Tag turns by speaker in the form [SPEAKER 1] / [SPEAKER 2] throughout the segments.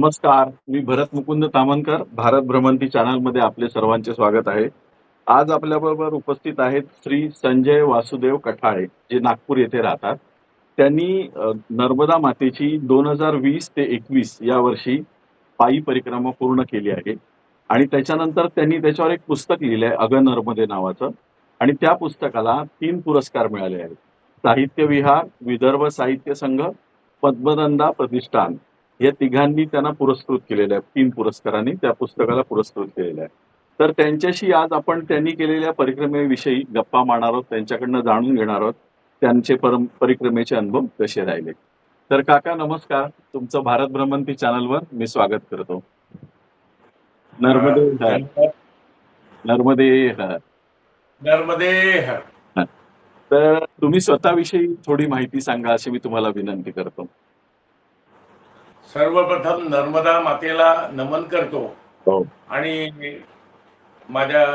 [SPEAKER 1] नमस्कार. मी भरत मुकुंद तामणकर. भारत भ्रमंती चॅनलमध्ये आपले सर्वांचे स्वागत आहे. आज आपल्याबरोबर उपस्थित आहेत श्री संजय वासुदेव कठाळे, जे नागपूर येथे राहतात. त्यांनी नर्मदा मातेची 2020 ते 21 या वर्षी पायी परिक्रमा पूर्ण केली आहे आणि त्याच्यानंतर त्यांनी त्याच्यावर एक पुस्तक लिहिलंय अग नर्मदे नावाचं आणि त्या पुस्तकाला 3 पुरस्कार मिळाले आहेत. साहित्य विहार, विदर्भ साहित्य संघ, पद्मनंदा प्रतिष्ठान या तिघांनी त्यांना पुरस्कृत केलेलं आहे. 3 पुरस्कारांनी त्या पुस्तकाला पुरस्कृत केलेलं आहे. तर त्यांच्याशी आज आपण त्यांनी केलेल्या परिक्रमेविषयी गप्पा मारणार आहोत. त्यांच्याकडनं जाणून घेणार आहोत. त्यांचे परिक्रमेचे अनुभव कसे राहिले. तर काका नमस्कार. तुमचं भारत भ्रमंती चॅनलवर मी स्वागत करतो. नर्मदे हर.
[SPEAKER 2] धन्यवाद.
[SPEAKER 1] नर्मदे हर.
[SPEAKER 2] नर्मदे हर.
[SPEAKER 1] तर तुम्ही स्वतःविषयी थोडी माहिती सांगा अशी मी तुम्हाला विनंती करतो.
[SPEAKER 2] सर्वप्रथम नर्मदा मातेला नमन करतो
[SPEAKER 1] हो.
[SPEAKER 2] आणि माझ्या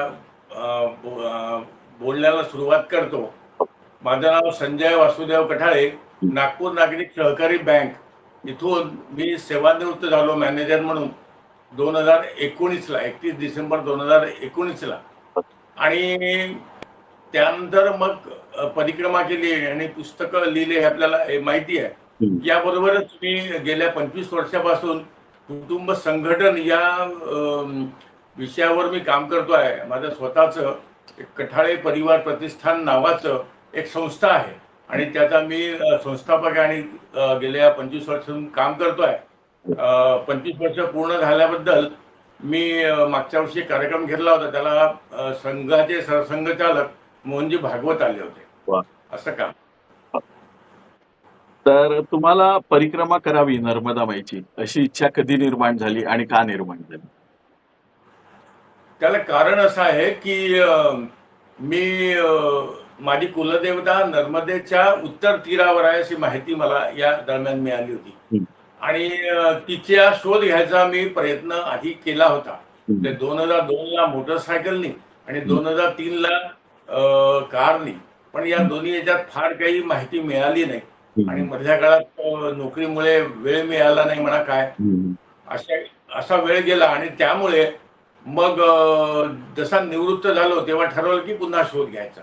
[SPEAKER 2] बोलण्याला सुरुवात करतो. माझं नाव संजय वासुदेव कठाळे, नागपूर नागरिक सहकारी बँक इथून मी सेवानिवृत्त झालो मॅनेजर म्हणून 2019ला 31 डिसेंबर 2019ला. आणि त्यानंतर मग परिक्रमा केली आणि पुस्तकं लिहिले हे आपल्याला माहिती आहे. याबरोबरच मी गेल्या 25 वर्षापासून कुटुंब संघटन या विषयावर मी काम करतो आहे. माझं स्वतःचं कठाळे परिवार प्रतिष्ठान नावाचं एक संस्था आहे आणि त्याचा मी संस्थापक आणि गेल्या 25 वर्षापासून काम करतोय. 25 वर्ष पूर्ण झाल्याबद्दल मी मागच्या वर्षी कार्यक्रम घेतला होता. त्याला संघाचे सरसंघचालक मोहनजी भागवत आले होते. असं काम.
[SPEAKER 1] तर तुम्हाला परिक्रमा करावी नर्मदा माईची अशी इच्छा कधी निर्माण झाली आणि का निर्माण झाली?
[SPEAKER 2] त्याला कारण असं आहे की मी माझी कुलदेवता नर्मदेच्या उत्तर तीरावर आहे अशी माहिती मला या दरम्यान मिळाली होती आणि तिचा शोध घ्यायचा मी प्रयत्न आधी केला होता. 2002ला मोटरसायकलनी आणि 2003ला कारनी, पण या दोन्ही याच्यात फार काही माहिती मिळाली नाही आणि मधल्या काळात नोकरीमुळे वेळ मिळाला नाही म्हणा काय, असा वेळ गेला आणि त्यामुळे मग जसा निवृत्त झालो तेव्हा ठरवलं की पुन्हा शोध घ्यायचा.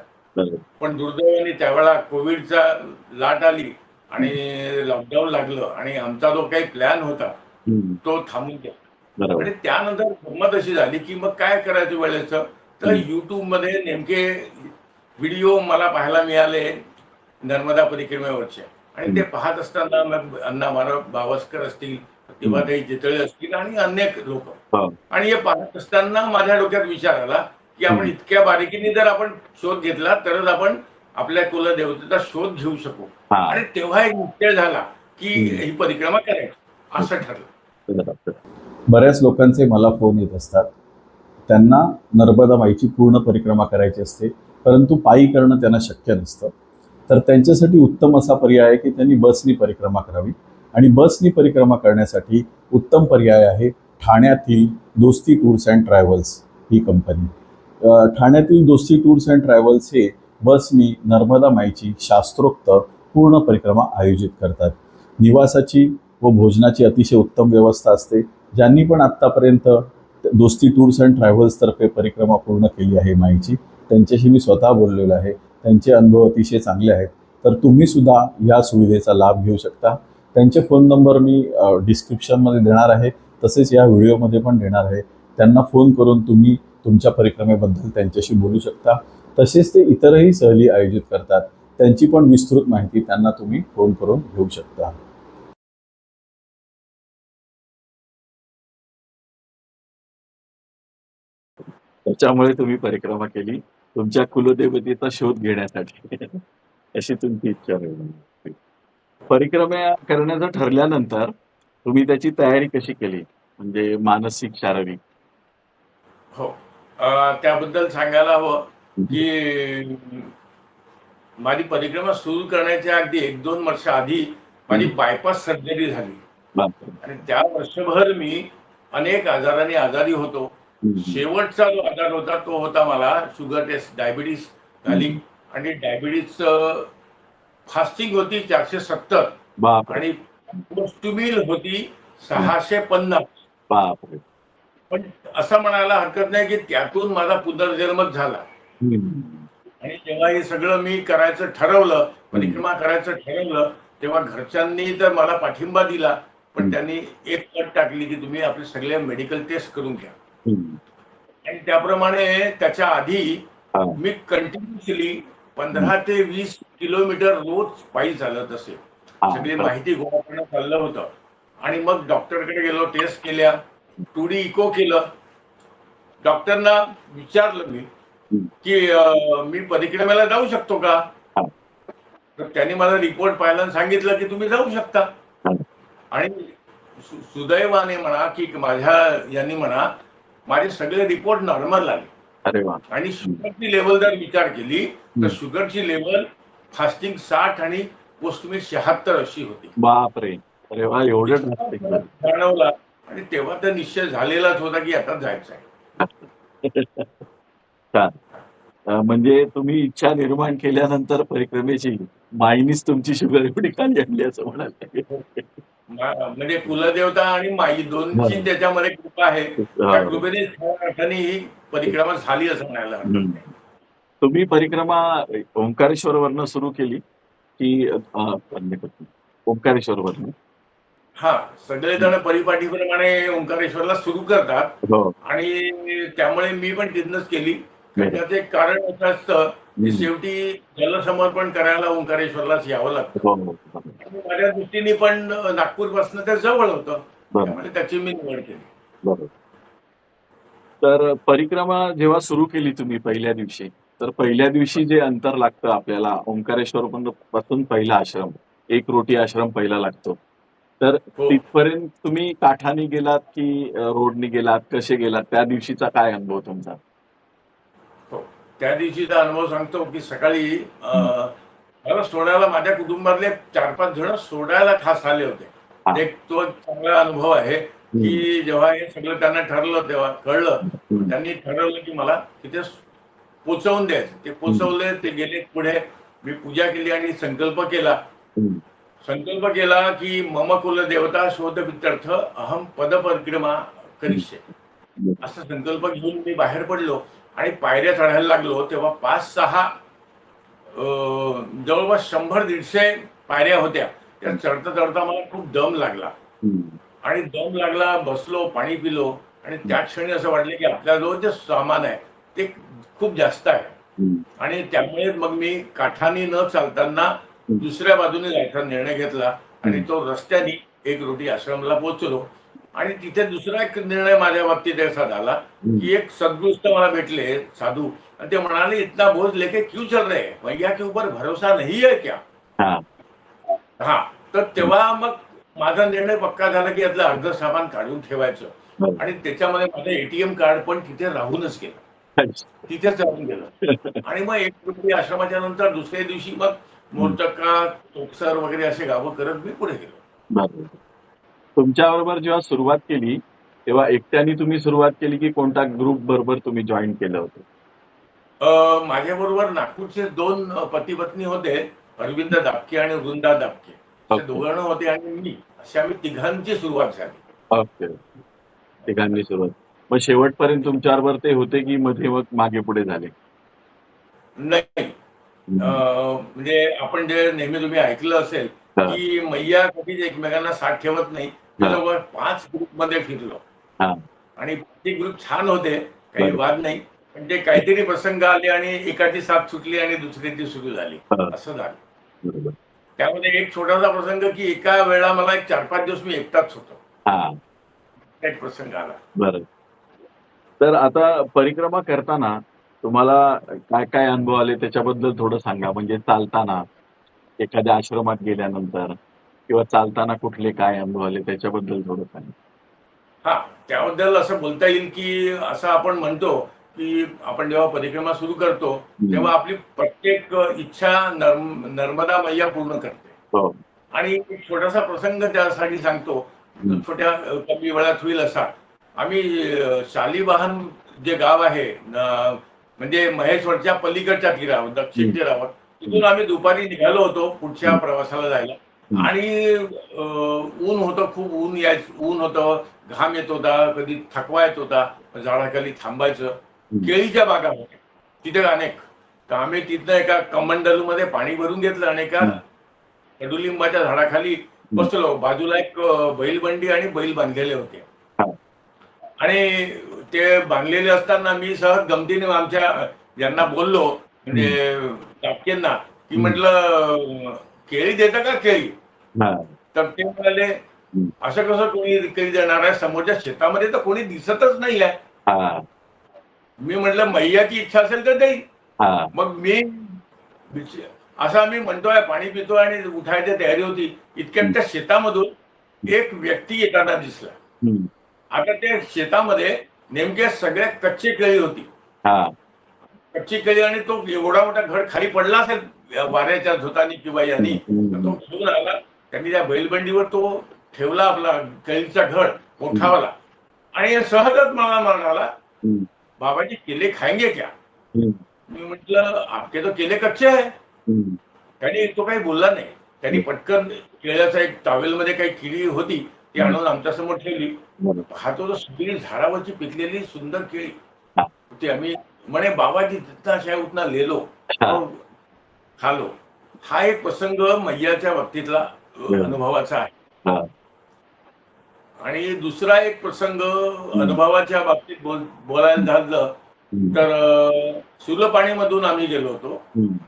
[SPEAKER 2] पण दुर्दैवाने त्यावेळेला कोविडचा लाट आली आणि लॉकडाऊन लागलं आणि आमचा जो काही प्लॅन होता तो थांबून गेला. आणि त्यानंतर गंमत अशी झाली की मग काय करायचं वेळेचं, तर YouTube मध्ये नेमके व्हिडिओ मला पाहायला मिळाले नर्मदा परिक्रमेवरचे आणि ते पाहत असताना मग अण्णा बावस्कर असतील, प्रतिभाताई चितळे असतील आणि अनेक लोक, आणि हे पाहत असताना माझ्या डोक्यात विचार आला की आपण इतक्या बारीकीने जर आपण शोध घेतला तरच आपण आपल्या कुलदेवतेचा शोध घेऊ शकू. आणि तेव्हा एक निश्चय झाला की ही परिक्रमा करायची असं ठरलं.
[SPEAKER 3] बऱ्याच लोकांचे मला फोन येत असतात. त्यांना नर्मदा माईची पूर्ण परिक्रमा करायची असते, परंतु पायी करणं त्यांना शक्य नसतं. तर त्यांच्यासाठी उत्तम असा पर्याय आहे की त्यांनी बसनी परिक्रमा करावी. आणि बसनी परिक्रमा करण्यासाठी उत्तम पर्याय आहे ठाण्यातील दोस्ती tours and travels he company. ठाण्यातील दोस्ती टूर्स अँड ट्रॅव्हल्स हे बसनी नर्मदा माईची शास्त्रोक्त पूर्ण परिक्रमा आयोजित करतात. निवासाची व भोजनाची अतिशय उत्तम व्यवस्था असते. ज्यांनी पण आत्तापर्यंत दोस्ती टूर्स अँड ट्रॅव्हल्स तर्फे परिक्रमा पूर्ण केली आहे माईची, त्यांच्याशी मी स्वतः बोललेलो आहे. त्यांचे अनुभव अतिशय चांगले आहेत. तर तुम्ही सुद्धा या सुविधेचा लाभ घेऊ शकता. त्यांचे फोन नंबर मी डिस्क्रिप्शनमध्ये देणार आहे, तसेच या व्हिडिओमध्ये पण देणार आहे. त्यांना फोन करून तुम्ही तुमच्या परिक्रमेबद्दल त्यांच्याशी बोलू शकता. तसेच ते इतरही सहली आयोजित करतात, त्यांची पण विस्तृत माहिती त्यांना तुम्ही फोन करून घेऊ शकता.
[SPEAKER 1] त्याच्यामुळे तुम्ही परिक्रमा केली तुमच्या कुलदेवतेचा शोध घेण्यासाठी अशी तुमची इच्छा होती. परिक्रमा करण्याचं ठरल्यानंतर तुम्ही त्याची तयारी कशी केली, म्हणजे मानसिक शारीरिक?
[SPEAKER 2] हो, त्याबद्दल सांगायला हवं की माझी परिक्रमा सुरू करण्याच्या अगदी 1-2 वर्ष आधी माझी बायपास सर्जरी झाली आणि त्या वर्षभर मी अनेक आजारांनी आजारी होतो. शेवटचा जो आजार होता तो होता मला शुगर टेस्ट, डायबिटीस झाली आणि डायबिटीस फास्टिंग होती 470 आणि पोस्ट मिल होती 650.
[SPEAKER 1] बापरे.
[SPEAKER 2] पण असं म्हणायला हरकत नाही की त्यातून माझा पुनर्जन्मच झाला.
[SPEAKER 1] हम्म.
[SPEAKER 2] आणि जेव्हा हे सगळं मी करायचं ठरवलं, परिक्रमा करायचं ठरवलं, तेव्हा घरच्यांनी तर मला पाठिंबा दिला, पण त्यांनी एक अट टाकली की तुम्ही आपले सगळे मेडिकल टेस्ट करून घ्या.
[SPEAKER 1] हम्म.
[SPEAKER 2] आणि त्याप्रमाणे त्याच्या आधी
[SPEAKER 1] हा.
[SPEAKER 2] मी कंटिन्युअसली 15 ते 20 किलोमीटर रोज पायी चालत असे. सगळी माहिती गोळा करणं चाललं होतं. आणि मग डॉक्टरकडे गेलो, टेस्ट केल्या, 2D इको केलं. डॉक्टरना विचारलं मी की मी परिक्रमेला जाऊ शकतो का? तर त्यांनी मला रिपोर्ट पाहिला आणि सांगितलं की तुम्ही जाऊ शकता. आणि सुदैवाने म्हणा की माझ्या यांनी म्हणा, माझे सगळे रिपोर्ट नॉर्मल आले.
[SPEAKER 1] अरे वा.
[SPEAKER 2] आणि शुगरची लेवल जर विचार केली तर शुगरची लेवल फास्टिंग 60 आणि पोस्ट 76 अशी होती.
[SPEAKER 1] बापरे. अरे वा, एवढं
[SPEAKER 2] जाणवला. आणि तेव्हा तर निश्चय झालेलाच होता की आता जायचं आहे.
[SPEAKER 1] छान. म्हणजे तुम्ही इच्छा निर्माण केल्यानंतर परिक्रमेची माईनीच तुमची शुगर एवढी खाली आणली असं म्हणाल.
[SPEAKER 2] म्हणजे कुलदेवता आणि माई दोनची त्याच्यामध्ये कृपा आहे. त्या कृपेने खऱ्या अर्थाने ही परिक्रमा झाली असं म्हणायला हरकत नाही.
[SPEAKER 1] तुम्ही परिक्रमा ओंकारेश्वरवरनं सुरू केली की ओंकारेश्वरवरनं?
[SPEAKER 2] हा, सगळेजण परिपाठीप्रमाणे ओंकारेश्वरला सुरू करतात. आणि त्यामुळे मी पण तिथनंच केली. त्याचं एक कारण असं असतं की शेवटी जलसमर्पण करायला ओंकारेश्वरलाच यावं लागतं. माझ्या दृष्टीने पण नागपूरपासून ते जवळ होतं, त्यामुळे त्याची मी निवड केली.
[SPEAKER 1] बरोबर. तर परिक्रमा जेव्हा सुरू केली तुम्ही पहिल्या दिवशी, तर पहिल्या दिवशी जे अंतर लागतं आपल्याला ओंकारेश्वर पासून पहिला आश्रम, एक रोटी आश्रम पहिला लागतो. तर तिथपर्यंत तुम्ही काठाने गेलात की रोडने गेलात, कसे गेलात? त्या दिवशीचा काय अनुभव तुमचा?
[SPEAKER 2] त्या दिवशीचा अनुभव सांगतो की सकाळी मला सोडायला माझ्या कुटुंबातले 4-5 जण सोडायला खास आले होते. एक तो चांगला अनुभव आहे की जेव्हा हे सगळं त्यांना ठरलं तेव्हा कळलं, त्यांनी ठरवलं की मला तिथे पोचवून द्यायचं. ते पोचवले, ते गेले पुढे. मी पूजा केली आणि संकल्प केला की मम कुल देवता शोधपित्यर्थ अहम पदपरिक्रमा करिष्ये. असा संकल्प घेऊन मी बाहेर पडलो आणि पायऱ्या चढायला लागलो. तेव्हा 5-6 जवळपास 100-150 पायऱ्या होत्या. त्या चढता चढता मला खूप दम लागला. आणि दम लागला, बसलो, पाणी पिलो आणि त्या क्षणी असं वाटलं की आपल्याजवळ जे सामान आहे ते खूप जास्त आहे. आणि त्यामुळे मग मी काठाने न चालताना दुसऱ्या बाजूने जायचा निर्णय घेतला आणि तो रस्त्याने एक रोटी आश्रमला पोहोचलो. आणि तिथे दुसरा एक निर्णय माझ्या बाबतीत असा झाला की एक सद्गुरुस्त मला भेटले साधू, आणि ते म्हणाले, इतना बोझ लेके क्यों चल रहे हैं, मैया के ऊपर भरोसा नहीं है क्या? हा, तर तेव्हा मग माझा निर्णय पक्का झाला की यातलं अर्ध सामान काढून ठेवायचं. आणि त्याच्यामध्ये माझं एटीएम कार्ड पण तिथे राहूनच गेलं, तिथेच राहून गेलं. आणि मग एक रोटी आश्रमाच्या नंतर दुसऱ्या दिवशी मग मोरचक्का, तोकसर वगैरे असे गावं करत मी पुढे गेलो.
[SPEAKER 1] तुमच्या बरोबर जेव्हा सुरुवात केली तेव्हा एकट्याने तुम्ही सुरुवात केली की कोणता ग्रुप बरोबर तुम्ही जॉईन केलं होतं?
[SPEAKER 2] माझ्या बरोबर नागपूरचे 2 पती पत्नी होते, अरविंद दापके आणि वृंदा दापके. असे 2 जण होते आणि मी, अशी आम्ही तिघांची सुरुवात झाली.
[SPEAKER 1] ओके, तिघांनी सुरुवात. मग शेवटपर्यंत तुमच्याबरोबर ते होते की मध्ये मग मागे पुढे झाले?
[SPEAKER 2] नाही, म्हणजे आपण जे नेहमी तुम्ही ऐकलं असेल की मैया कधीच एकमेकांना साथ ठेवत नाही. जवळ 5 ग्रुपमध्ये फिरलो आणि ते ग्रुप छान होते, काही वाद नाही. पण ते काहीतरी प्रसंग आले आणि एकाची साथ सुटली आणि दुसऱ्याची सुरू झाली, असं झालं. त्यामध्ये एक छोटासा प्रसंग की एका वेळा मला एक 4-5 दिवस मी एकटाच होतो. एक प्रसंग आला.
[SPEAKER 1] बरं. तर आता परिक्रमा करताना तुम्हाला काय काय अनुभव आले त्याच्याबद्दल थोडं सांगा. म्हणजे चालताना, एखाद्या आश्रमात गेल्यानंतर किंवा चालताना कुठले काय अनुभव आले त्याच्याबद्दल थोडं सांगा.
[SPEAKER 2] हा, त्याबद्दल असं बोलता येईल की असं आपण म्हणतो की आपण जेव्हा परिक्रमा सुरू करतो तेव्हा आपली प्रत्येक इच्छा नर्मदा मैया पूर्ण करते. आणि एक छोटासा प्रसंग त्यासाठी सांगतो, छोट्या कमी वेळात होईल असा. आम्ही शालिवाहन जे गाव आहे, म्हणजे महेश्वरच्या पलीकडच्या तीरावर, दक्षिण तीरावर, तिथून आम्ही दुपारी निघालो होतो पुढच्या प्रवासाला जायला. आणि ऊन होतं, खूप ऊन होतं, घाम येत होता, कधी थकवा येत होता, झाडाखाली थांबायचं. केळीच्या बागा होत्या तिथे अनेक. तर आम्ही तिथनं एका कमंडलूमध्ये पाणी भरून घेतलं आणि एका कडुलिंबाच्या झाडाखाली बसलो. बाजूला एक बैलबंडी आणि बैल बांधलेले होते. आणि ते बांधलेले असताना मी सहज गमतीने आमच्या ज्यांना बोललो, म्हणजे कापकेंना, की म्हटलं केळी देता का केळी? तर ते म्हणाले, असं कसं कोणी केळी देणार आहे, समोरच्या शेतामध्ये तर कोणी दिसतच नाही आहे. मी म्हटलं मैयाची इच्छा असेल तर देईल. मग मी असं आम्ही म्हणतोय, पाणी पितोय आणि उठायची तयारी होती, इतक्यात त्या शेतामधून एक व्यक्ती येताना दिसला. आता त्या शेतामध्ये नेमके सगळ्या कच्ची केळी होती. कच्ची केळी, आणि तो एवढा मोठा घड खाली पडला असेल वाऱ्याच्या झोतानी किंवा यांनी, तो घेऊन आला. त्यांनी त्या बैलबंडीवर तो ठेवला, आपला केळीचा घड मोठावाला, आणि सहजच मला म्हणाला, बाबाजी केले खाएंगे क्या? मी म्हटलं आपके तो केले कच्चे आहे. त्याने तो काही बोलला नाही. त्यांनी पटकन केळ्याचा एक टॉवेलमध्ये काही केळी होती ती आणून आमच्या समोर ठेवली. पाहतो तो सगळी झाडावरची पिकलेली सुंदर केळी होती. आम्ही म्हणे बाबाजी जितना चाहे उतना ले लो, खा लो. हा एक प्रसंग मैयाच्या बाबतीतला अनुभवाचा आहे. आणि दुसरा एक प्रसंग अनुभवाच्या बाबतीत बोलायला झालं तर सुलपाणी मधून आम्ही गेलो होतो.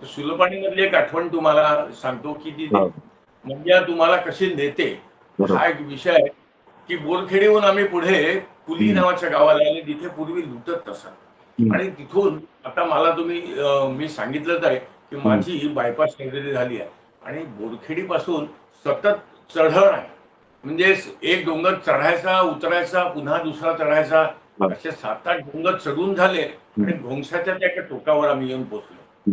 [SPEAKER 2] सुलपाणी मधली एक आठवण तुम्हाला सांगतो की ती मैया तुम्हाला कशी नेते. हा एक विषय आहे की बोरखेडीहून आम्ही पुढे कुली नावाच्या गावाला आले, जिथे पूर्वी लुटत असत. आणि तिथून आता मला मी सांगितलंच आहे की माझी बायपास सर्जरी झाली आहे आणि बोरखेडी पासून सतत चढण आहे. म्हणजे एक डोंगर चढायचा, उतरायचा, पुन्हा दुसरा चढायचा, असे 7-8 डोंगर चढून झाले आणि घोंगसाच्या त्या एका टोकावर आम्ही येऊन पोहोचलो.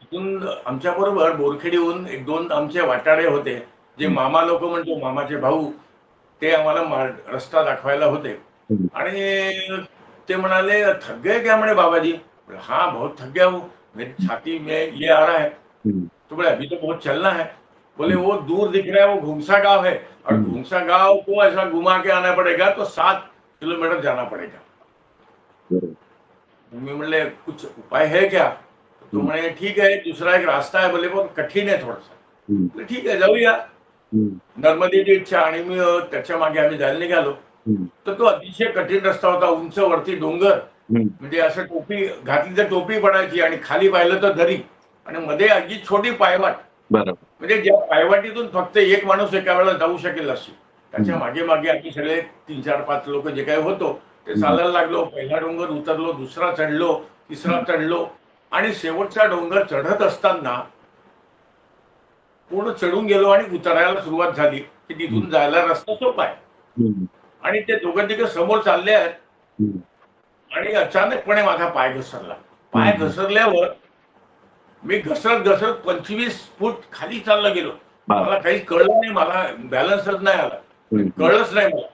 [SPEAKER 2] तिथून आमच्या बरोबर बोरखेडीहून 1-2 आमचे वाटाडे होते, जे मामा लोक म्हणतो, मामाचे भाऊ, ते आम्हाला रस्ता दाखवायला होते. आणि ते म्हणाले थक गए क्या? म्हणे बाबाजी. हाँ बहुत थक गया हूँ, मेरी छाती में ये आ रहा है. तो बोले अभी तो बहुत चलना है. बोले वो दूर दिख रहा है, वो घुंगसा गांव है, और घुंगसा गांव को ऐसा घुमा के आना पड़ेगा, तो 7 किलोमीटर जाना पड़ेगा. मी म्हणले कुछ उपाय है क्या? तो म्हणे ठीक है, दूसरा एक रास्ता है. बोले बहुत कठीण आहे थोडासा. ठीक आहे, जाऊया. नर्मदेची इच्छा, आणि मी त्याच्या मागे आम्ही जायला निघालो. तर तो अतिशय कठीण रस्ता होता. उंच वरती डोंगर, म्हणजे असं टोपी घातली तर टोपी पडायची, आणि खाली पाहिलं तर दरी, आणि मध्ये अगदी छोटी पायवाट. म्हणजे ज्या पायवाटीतून फक्त एक माणूस एका वेळेला जाऊ शकेल अशी. त्याच्या मागे मागे आम्ही सगळे 3-4-5 लोक जे काही होतो ते चालायला लागलो. पहिला डोंगर उतरलो, दुसरा चढलो, तिसरा चढलो, आणि शेवटचा डोंगर चढत असताना पूर्ण चढून गेलो आणि उतरायला सुरुवात झाली की तिथून जायला रस्ता सोपा आहे. आणि ते दोघं तिघं समोर चालले आहेत, आणि अचानकपणे माझा पाय घसरला. पाय घसरल्यावर मी घसरत 25 फूट खाली चालला गेलो. मला काही कळलं नाही, मला बॅलन्सच नाही आला, कळलंच नाही मला.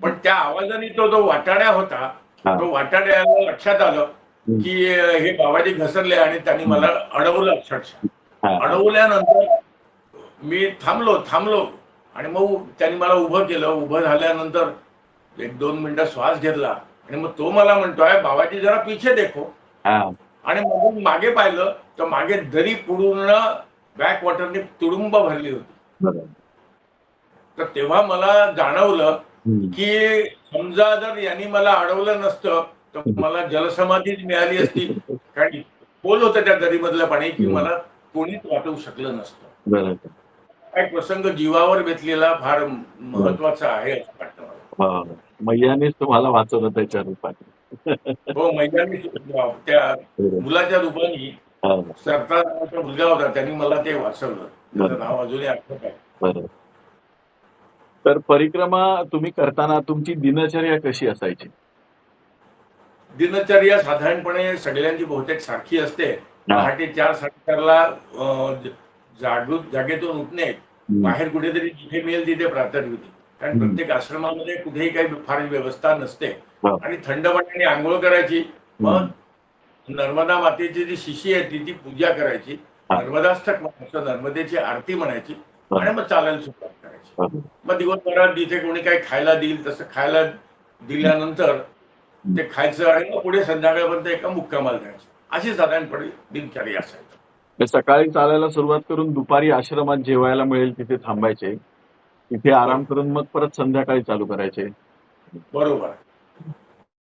[SPEAKER 2] पण त्या आवाजाने तो वाटाड्या होता, तो वाटाड्याला लक्षात आलं की हे बाबाजी घसरले, आणि त्यांनी मला अडवलं. अक्षरशः अडवल्यानंतर मी थांबलो, आणि मग त्यांनी मला उभं केलं. उभं झाल्यानंतर 1-2 मिनिटं श्वास घेतला, आणि मग तो मला म्हणतोय बाबाजी जरा पीछे देखो. आणि मग मागे पाहिलं तर मागे दरी पूर्ण बॅक वॉटरने तुडुंब भरली होती. तर तेव्हा मला जाणवलं की समजा जर यांनी मला अडवलं नसतं तर मला जलसमाधीच मिळाली असती, कारण खोल होतं त्या दरीमधलं पाणी की मला कोणीच वाचवू शकलं नसतं. एक प्रसंग जीवावर बेतलेला फार महत्वाचा आहे असं वाटतं मला.
[SPEAKER 1] मैयानेच तुम्हाला वाचवलं त्याच्या रूपात.
[SPEAKER 2] हो, मैयाने त्या मुलाच्या रूपाने, सरदार नावाचा मुलगा होता, त्यांनी मला ते वाचवलं. त्याचं नाव अजूनही आठवत आहे.
[SPEAKER 1] तर परिक्रमा तुम्ही करताना तुमची दिनचर्या कशी असायची?
[SPEAKER 2] दिनचर्या साधारणपणे सगळ्यांची बहुतेक सारखी असते. पहाटे 4-4:30ला जागेतून उठणे, बाहेर कुठेतरी जिथे मिळेल तिथे प्रातर्विधी, कारण प्रत्येक आश्रमामध्ये कुठेही काही फार व्यवस्था नसते, आणि थंड पाण्याने आंघोळ करायची. मग नर्मदा मातेची जी शिशी आहे ती पूजा करायची, नर्मदाष्टक म्हणायचं, नर्मदेची आरती म्हणायची, आणि मग चालायला सुरुवात करायची.
[SPEAKER 1] बरोबर.
[SPEAKER 2] मग दिवसभरात जिथे कोणी काही खायला देईल तसं खायला दिल्यानंतर ते खायचं आणि मग पुढे संध्याकाळपर्यंत एका मुक्कामाला जायचं. अशी साधारणपणे दिनचर्या असायची.
[SPEAKER 1] ते सकाळी चालायला सुरुवात करून दुपारी आश्रमात जेवायला मिळेल तिथे थांबायचे. तिथे आराम करून मग परत संध्याकाळी चालू करायचे.
[SPEAKER 2] बरोबर.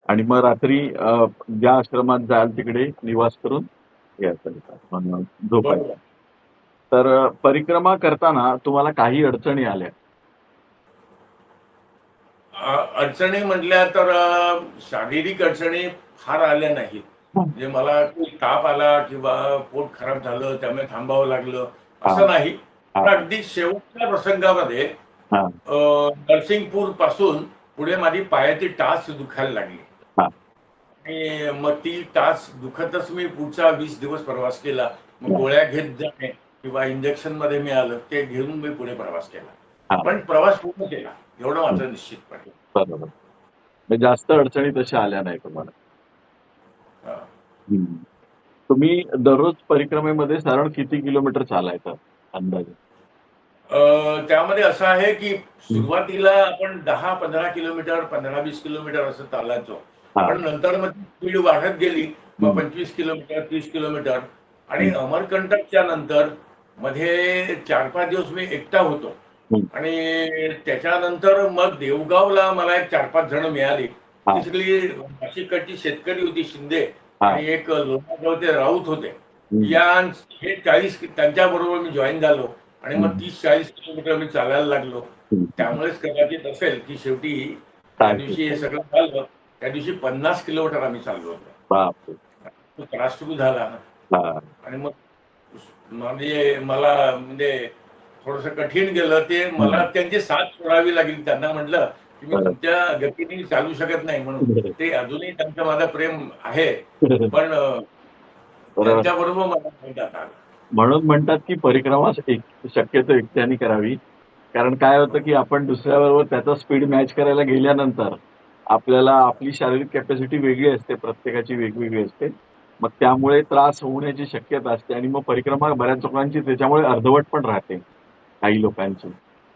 [SPEAKER 1] आणि मग रात्री ज्या आश्रमात जाल तिकडे निवास करून यायचं, मग झोपायचं.
[SPEAKER 2] बरोबर.
[SPEAKER 1] तर परिक्रमा करताना तुम्हाला काही अडचणी आल्या?
[SPEAKER 2] अडचणी म्हटल्या तर शारीरिक अडचणी फार आल्या नाहीत. म्हणजे मला खूप ताप आला किंवा पोट खराब झालं त्यामुळे थांबावं लागलं असं नाही. पण अगदी शेवटच्या प्रसंगामध्ये
[SPEAKER 1] हा.
[SPEAKER 2] नरसिंगपूर पासून पुढे माझी पायाची टाच दुखायला लागली.
[SPEAKER 1] हा.
[SPEAKER 2] आणि मग ती टाच दुखतच मी पुढचा 20 दिवस प्रवास केला. मग गोळ्या घेत जाणे किंवा इंजेक्शन मध्ये मिळालं ते घेऊन मी पुढे प्रवास केला.
[SPEAKER 1] हा.
[SPEAKER 2] पण प्रवास पूर्ण केला एवढं मात्र निश्चितपणे.
[SPEAKER 1] बरोबर. म्हणजे जास्त अडचणी तशा आल्या नाही तुम्हाला.
[SPEAKER 2] हा.
[SPEAKER 1] तुम्ही दररोज परिक्रमेमध्ये साधारण किती किलोमीटर चालायचं अंदाजे?
[SPEAKER 2] त्यामध्ये असं आहे की सुरुवातीला आपण 10-15 किलोमीटर 15-20 किलोमीटर असं चालायचो.
[SPEAKER 1] हा.
[SPEAKER 2] पण नंतर मग स्पीड वाढत गेली. मग 25 किलोमीटर 30 किलोमीटर आणि अमरकंटकच्या नंतर मध्ये 4-5 दिवस मी एकटा होतो. आणि त्याच्यानंतर मग देवगावला मला एक 4-5 जण मिळाली.
[SPEAKER 1] हा.
[SPEAKER 2] ती सगळी नाशिककडची शेतकरी होती शिंदे
[SPEAKER 1] हा.
[SPEAKER 2] आणि एक लोणावळचे राऊत होते. या हे 40 त्यांच्याबरोबर मी जॉईन झालो आणि मग 30-40 किलोमीटर मी चालायला लागलो. त्यामुळेच कदाचित असेल की शेवटी त्या दिवशी हे सगळं झालं त्या दिवशी 50 किलोमीटर आम्ही चाललो होतो.
[SPEAKER 1] बापरे.
[SPEAKER 2] तो त्रास सुरू झाला
[SPEAKER 1] हा.
[SPEAKER 2] आणि मग म्हणजे मला म्हणजे थोडस कठीण गेलं ते. मला त्यांची साथ सोडावी लागली. त्यांना म्हटलं की मी तुमच्या गतीने चालू शकत नाही म्हणून. ते अजूनही त्यांचं माझं प्रेम आहे पण त्यांच्याबरोबर मला नाही जाता आलं.
[SPEAKER 1] म्हणून म्हणतात की परिक्रमा शक्यतो एकट्याने करावी. कारण काय होतं की आपण दुसऱ्याबरोबर त्याचा स्पीड मॅच करायला गेल्यानंतर आपल्याला आपली शारीरिक कॅपॅसिटी वेगळी असते, प्रत्येकाची वेगवेगळी असते. मग त्यामुळे त्रास होण्याची शक्यता असते आणि मग परिक्रमा बऱ्याच लोकांची त्याच्यामुळे अर्धवट पण राहते. काही लोकांची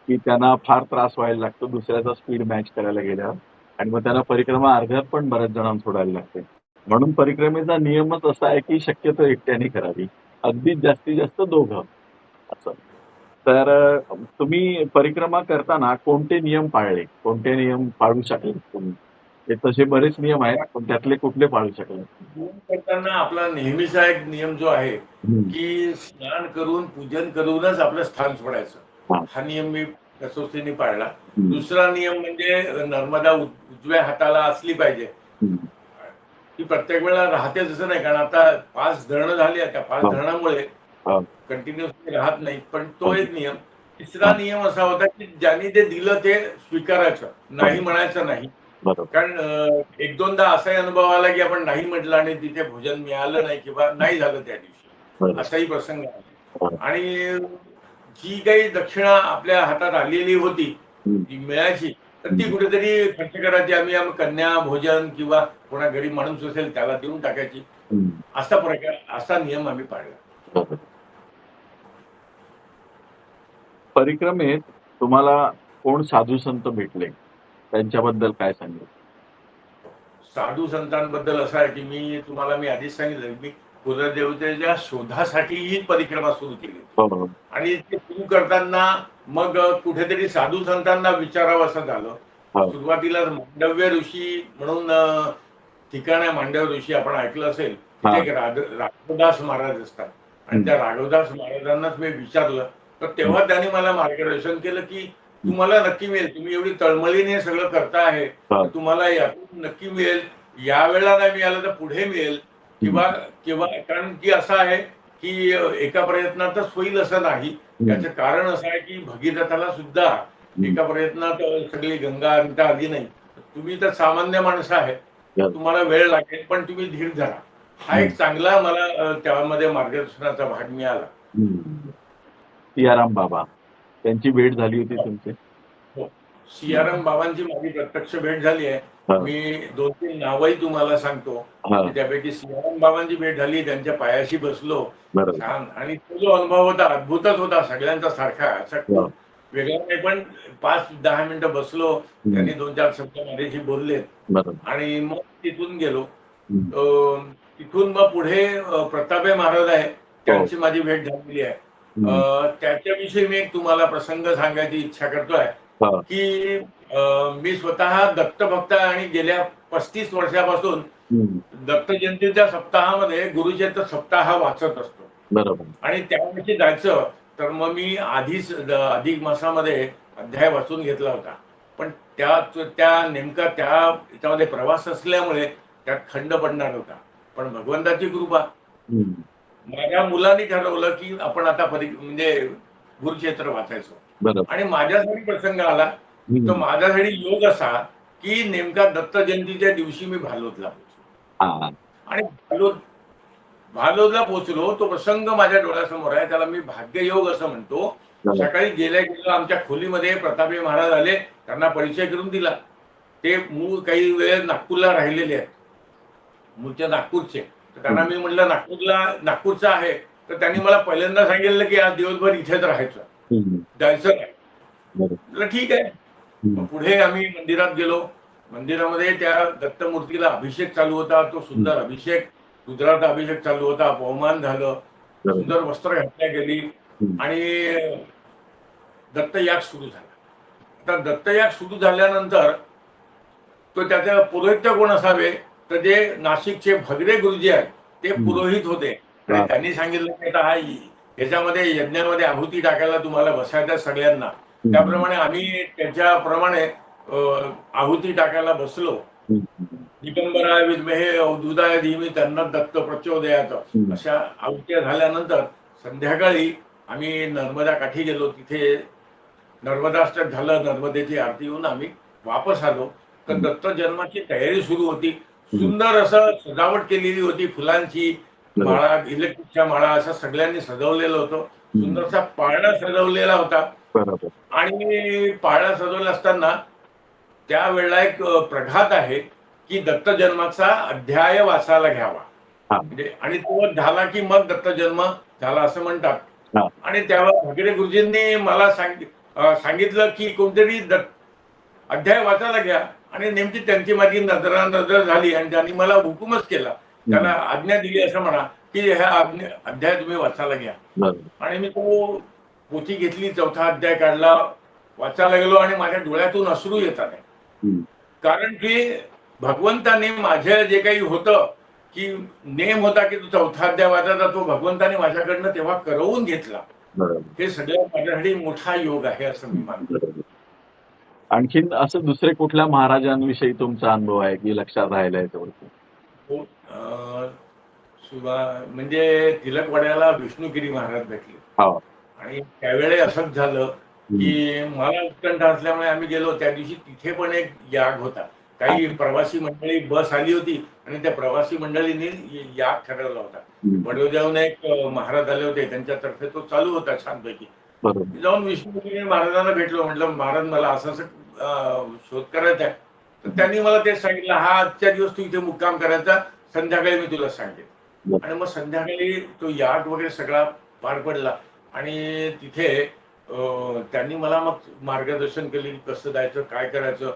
[SPEAKER 1] की त्यांना फार त्रास व्हायला लागतो दुसऱ्याचा स्पीड मॅच करायला गेल्यावर आणि मग त्यांना परिक्रमा अर्ध्यात पण बऱ्याच जणांना सोडायला लागते. म्हणून परिक्रमेचा नियमच असा आहे की शक्यतो एकट्याने करावी. अगदीच जास्तीत जास्त दोघं असं. तर तुम्ही परिक्रमा करताना कोणते नियम पाळले? कोणते नियम पाळू शकले तुम्ही? हे तसे बरेच नियम आहेत पण त्यातले कुठले पाळू शकले?
[SPEAKER 2] करताना आपला नेहमीचा एक नियम जो आहे की स्नान करून पूजन करूनच आपलं स्थान सोडायचं. हा नियम मी कसोशीने पाळला. दुसरा नियम म्हणजे नर्मदा उजव्या हाताला असली पाहिजे. ती प्रत्येक वेळेला राहते असं नाही कारण आता 5 धरणं झाली. त्या 5 धरणामुळे कंटिन्युअसली राहत नाही. पण तो एक नियम. तिसरा नियम असा होता की ज्यांनी ते दिलं ते स्वीकारायचं, नाही म्हणायचं नाही. कारण 1-2दा असाही अनुभव आला की आपण नाही म्हटलं आणि तिथे भोजन मिळालं नाही किंवा नाही झालं त्या दिवशी. असाही प्रसंग आला. आणि जी काही दक्षिणा आपल्या हातात आलेली होती ती मिळायची तर ती कुठेतरी खर्च करायची. आम्ही कन्या भोजन किंवा कोणा घरी माणूस असेल त्याला देऊन टाकायची. असा प्रकार असा नियम आम्ही पाळला.
[SPEAKER 1] परिक्रमेत तुम्हाला कोण साधू संत भेटले त्यांच्याबद्दल काय सांगेल?
[SPEAKER 2] साधू संतांबद्दल असं आहे की मी आधीच सांगितलं की मी कुलदेवतेच्या शोधासाठी ही परिक्रमा सुरू केली. आणि ते सुरू करताना मग कुठेतरी साधू संतांना विचारावं असं झालं. सुरुवातीला मांडव्य ऋषी म्हणून ठिकाण आहे. मांडव्य ऋषी आपण ऐकलं असेल. तिथे एक राघवदास महाराज असतात आणि त्या राघवदास महाराजांनाच मी विचारलं तर तेव्हा त्यांनी मला मार्गदर्शन केलं की तुम्हाला नक्की मिळेल. तुम्ही एवढी तळमळीने सगळं करता आहे तर तुम्हाला यातून नक्की मिळेल. यावेळेला नाही मिळालं तर पुढे मिळेल किंवा किंवा कारण की असं आहे की एका प्रयत्नातच होईल असं नाही. याचं कारण असं आहे की भगीरथाला सुद्धा एका प्रयत्नात सगळी गंगा आली नाही. तुम्ही तर सामान्य माणसं आहे तुम्हाला वेळ लागेल पण तुम्ही धीर धरा. हा एक चांगला मला त्यामध्ये मार्गदर्शनाचा भाग मिळाला.
[SPEAKER 1] सियाराम बाबा त्यांची भेट झाली होती तुमची?
[SPEAKER 2] हो. सियाराम बाबांची माझी प्रत्यक्ष भेट झाली आहे.
[SPEAKER 1] हा.
[SPEAKER 2] मी 2-3 नावही तुम्हाला सांगतो.
[SPEAKER 1] हा.
[SPEAKER 2] की त्यापैकी सियाराम बाबांची भेट झाली, त्यांच्या पायाशी बसलो
[SPEAKER 1] बरोबर.
[SPEAKER 2] छान, आणि तो जो अनुभव होता अद्भुतच होता, सगळ्यांचा सारखा, असा खूप वेगळा नाही, पण 5-10 मिनिटं बसलो. त्यांनी 2-4 शब्द माझ्याशी बोलले
[SPEAKER 1] बरोबर.
[SPEAKER 2] आणि मग तिथून गेलो.
[SPEAKER 1] हम्म.
[SPEAKER 2] तिथून मग पुढे प्रतापे महाराज आहे, त्यांची माझी भेट झालेली आहे. त्याच्याविषयी मी एक तुम्हाला प्रसंग सांगायची इच्छा करतोय
[SPEAKER 1] हा.
[SPEAKER 2] की मी स्वतः दत्तभक्त आहे आणि गेल्या 35 वर्षापासून दत्त जयंतीच्या सप्ताहामध्ये गुरुचरित्र सप्ताह वाचत असतो.
[SPEAKER 1] बरोबर.
[SPEAKER 2] आणि त्याविषयी जायचं तर मग मी आधीच अधिक मासामध्ये अध्याय वाचून घेतला होता, पण त्या नेमका त्याच्यामध्ये प्रवास असल्यामुळे त्यात खंड पडणार होता. पण भगवंताची कृपा, माझ्या मुलांनी ठरवलं की आपण आता म्हणजे गुरुचरित्र वाचायचो.
[SPEAKER 1] बरोबर.
[SPEAKER 2] आणि माझ्यासाठी प्रसंग आला, तर माझ्यासाठी योग असा की नेमका दत्त जयंतीच्या दिवशी मी भालोदला पोहोचलो. आणि भालोदला पोहोचलो, तो प्रसंग माझ्या डोळ्यासमोर आहे, त्याला मी भाग्ययोग असं म्हणतो. सकाळी गेल्या आमच्या खोलीमध्ये प्रतापे महाराज आले, त्यांना परिचय करून दिला. ते मूळ काही वेळ नागपूरला राहिलेले आहेत, मूळच्या नागपूरचे. तर त्यांना मी म्हटलं नागपूरचा आहे, तर त्यांनी मला पहिल्यांदा सांगितलं की आज दिवसभर इथेच राहायचं, जायचं नाही. म्हटलं ठीक आहे. मग पुढे आम्ही मंदिरात गेलो. मंदिरामध्ये त्या दत्तमूर्तीला अभिषेक चालू होता, तो सुंदर अभिषेक, रुद्राचा अभिषेक चालू होता, पवमान झालं, सुंदर वस्त्र घातल्या गेली आणि दत्तयाग सुरू झाला. आता दत्तयाग सुरू झाल्यानंतर तो त्याचा पुरोहित कोण असावे, तर जे नाशिकचे भगरे गुरुजी आहेत ते पुरोहित होते. आणि त्यांनी सांगितलं की आता ह्याच्यामध्ये यज्ञामध्ये आहुती टाकायला तुम्हाला बसायचं सगळ्यांना. त्याप्रमाणे आम्ही त्याच्याप्रमाणे आहुती टाकायला बसलो. दिगंबराय विद्महे अवधूताय धीमहि तन्नो दत्त प्रचोदयात, अशा आहुत्या झाल्यानंतर संध्याकाळी आम्ही नर्मदा काठी गेलो. तिथे नर्मदाष्टक झालं, नर्मदेची आरती होऊन आम्ही वापस आलो. तर दत्त जन्माची तयारी सुरू होती. सुंदर असं सजावट केलेली होती, फुलांची माळा, इलेक्ट्रिकच्या माळा, असं सगळ्यांनी सजवलेलं होतं. सुंदरसा पाळणा सजवलेला होता. आणि पाळणा सजवला असताना त्यावेळेला एक प्रघात आहे की दत्त जन्माचा अध्याय वाचायला घ्यावा, म्हणजे आणि तो झाला की मग दत्त जन्म झाला असं म्हणतात. आणि त्यावर भगरे गुरुजींनी मला सांगितलं की कोणतरी अध्याय वाचायला घ्या. आणि नेमकी त्यांची माझी नजर झाली आणि त्यांनी मला हुकूमच केला, त्याला आज्ञा दिली असं म्हणा की ह्या अध्याय तुम्ही वाचायला घ्या. आणि मी तो पोथी घेतली, 4था अध्याय काढला, वाचायला गेलो आणि माझ्या डोळ्यातून अश्रू येतात. कारण की भगवंताने माझ्या जे काही होतं की नेम होता की तो 4था अध्याय वाचायचा, तो भगवंताने माझ्याकडनं तेव्हा करवून घेतला. हे सगळं माझ्यासाठी मोठा योग आहे असं मी मानतो.
[SPEAKER 1] आणखीन असं दुसरे कुठल्या महाराजांविषयी तुमचा अनुभव आहे की लक्षात राहिला याच्यावरती?
[SPEAKER 2] म्हणजे तिलकवाड्याला विष्णुगिरी महाराज भेटले. आणि त्यावेळी असंच झालं की मला उत्कंठ असल्यामुळे आम्ही गेलो. त्या दिवशी तिथे पण एक याग होता. काही प्रवासी मंडळी बस आली होती आणि त्या प्रवासी मंडळींनी याग ठरवला होता. बडोद्याहून एक महाराज आले होते, त्यांच्यातर्फे तो चालू होता छानपैकी. जाऊन विष्णुगिरी महाराजांना भेटलो. म्हटलं महाराज मला असं शोध करायचा आहे. तर त्यांनी मला तेच सांगितलं, हा आजच्या दिवस तू इथे मुक्काम करायचा, संध्याकाळी मी तुला सांगेन. आणि मग संध्याकाळी तो याग वगैरे सगळा पार पडला आणि तिथे त्यांनी मला मग मार्गदर्शन केले की कसं जायचं, काय करायचं,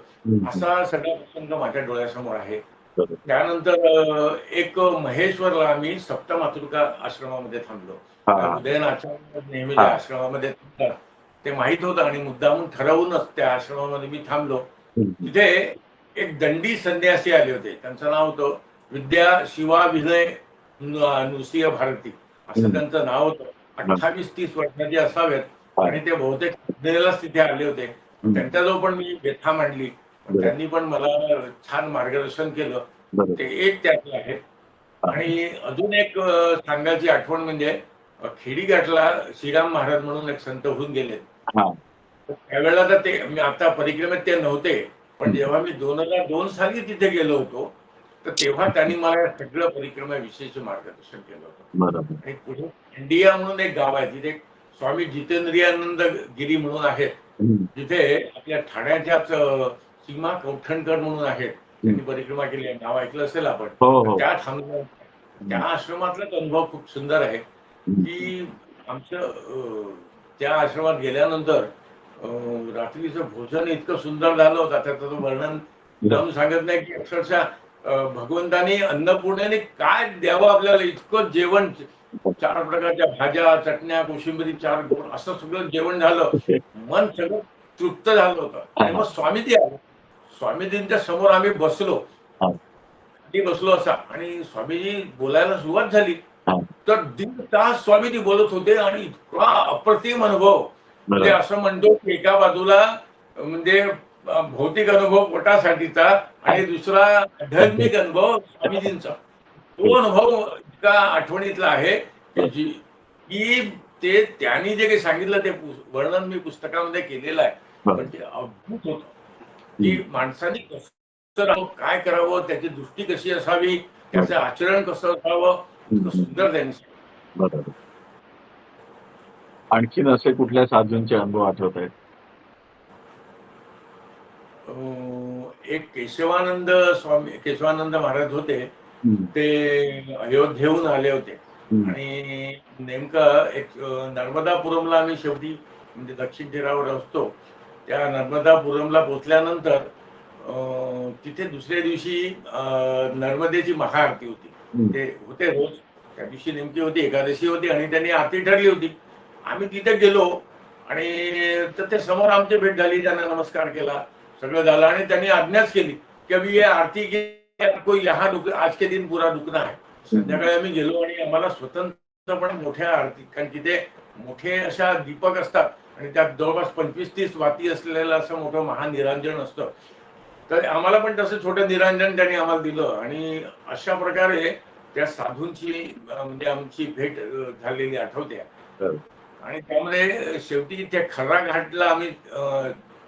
[SPEAKER 2] असा सगळा प्रसंग माझ्या डोळ्यासमोर आहे. त्यानंतर एक महेश्वरला आम्ही सप्तमातृका आश्रमामध्ये थांबलो. उदयनाचार्य नेहमी आश्रमामध्ये थांबतात ते माहित होतं आणि मुद्दामून ठरवूनच त्या आश्रमामध्ये मी थांबलो. तिथे एक दंडी संन्यासी आले होते, त्यांचं नाव होतं विद्या शिवाभिनय नृसिंह भारती असं त्यांचं नाव होतं. 28-30 वर्षाचे असावेत आणि ते बहुतेक तिथे आले होते. त्यांच्याजवळ पण मी व्यथा मांडली, त्यांनी पण मला छान मार्गदर्शन केलं. ते एक त्यातलं आहे. आणि अजून एक सांगायची आठवण म्हणजे खेडीघाटला श्रीराम महाराज म्हणून एक संत होऊन गेले. त्यावेळेला तर ते मी आता परिक्रमेत ते नव्हते, पण जेव्हा मी 2002 साली तिथे गेलो होतो तर तेव्हा त्यांनी मला सगळं परिक्रमेविषयीचं मार्गदर्शन केलं होतं. आणि पुढे इंडिया म्हणून एक गाव आहे, तिथे स्वामी जितेंद्रियानंद गिरी म्हणून आहेत,
[SPEAKER 1] हम्म.
[SPEAKER 2] जिथे आपल्या ठाण्याच्याच सीमा कौठणकर म्हणून आहेत, त्यांनी परिक्रमा केली आहे, नाव ऐकलं असेल आपण.
[SPEAKER 1] हो
[SPEAKER 2] तर
[SPEAKER 1] हो.
[SPEAKER 2] त्या थांबल्या, त्या आश्रमातलाच अनुभव खूप सुंदर आहे की आमचं त्या आश्रमात गेल्यानंतर रात्रीचं भोजन इतकं सुंदर झालं होतं, त्याचं वर्णन लावून सांगत नाही की अक्षरशः भगवंतानी अन्नपूर्णेने काय द्यावं आपल्याला, इतकं जेवण, 4 प्रकारच्या भाज्या, चटण्या, कोशिंबरी, 4 गोड, असं सगळं जेवण झालं, मन सगळं तृप्त झालं होतं. आणि मग स्वामीजी आले, स्वामीजींच्या समोर आम्ही बसलो, बसलो असा, आणि स्वामीजी बोलायला सुरुवात झाली, तर 1.5 तास स्वामीजी बोलत होते आणि इतका अप्रतिम अनुभव. म्हणजे असं म्हणतो की एका बाजूला म्हणजे भौतिक अनुभव पोटासाठीचा आणि दुसरा आध्यात्मिक अनुभव स्वामीजींचा. तो अनुभव इतका आठवणीतला आहे की ते त्यांनी जे काही सांगितलं ते वर्णन मी पुस्तकामध्ये केलेलं आहे. म्हणजे अद्भुत होतं की माणसाने कसं राहावं, काय करावं, त्याची दृष्टी कशी असावी, त्याचं आचरण कसं असावं, इतकं सुंदर त्यांनी सांगितलं.
[SPEAKER 1] बरोबर. आणखीन असे कुठल्या साधूंचे अनुभव आठवत आहेत?
[SPEAKER 2] एक केशवानंद महाराज होते, ते अयोध्येहून आले होते आणि नेमकं एक नर्मदापुरमला आम्ही शेवटी म्हणजे दक्षिण तीरावर असतो, त्या नर्मदापुरमला पोहोचल्यानंतर तिथे दुसऱ्या दिवशी नर्मदेची महाआरती होती. ते होते रोज, त्या दिवशी नेमकी होती, एकादशी होती आणि त्यांनी आरती ठरली होती. आम्ही तिथे गेलो आणि तर ते समोर आमची भेट झाली, त्यांना नमस्कार केला, सगळं झालं आणि त्यांनी आज्ञाच केली की अभी ये आरती की कोई यहाँ आज के दिन पूरा रुकना है. संध्याकाळी आम्ही गेलो आणि आम्हाला स्वतंत्रपणे मोठ्या आरती, कारण तिथे मोठे अशा दीपक असतात आणि त्यात जवळपास 25-30 वाती असलेलं असं मोठं महानिरांजन असतं. तर आम्हाला पण तसं छोटं निरांजन त्यांनी आम्हाला दिलं आणि अशा प्रकारे त्या साधूंची म्हणजे आमची भेट झालेली आठवते. आणि त्यामध्ये शेवटी त्या खर्रा घाटला आम्ही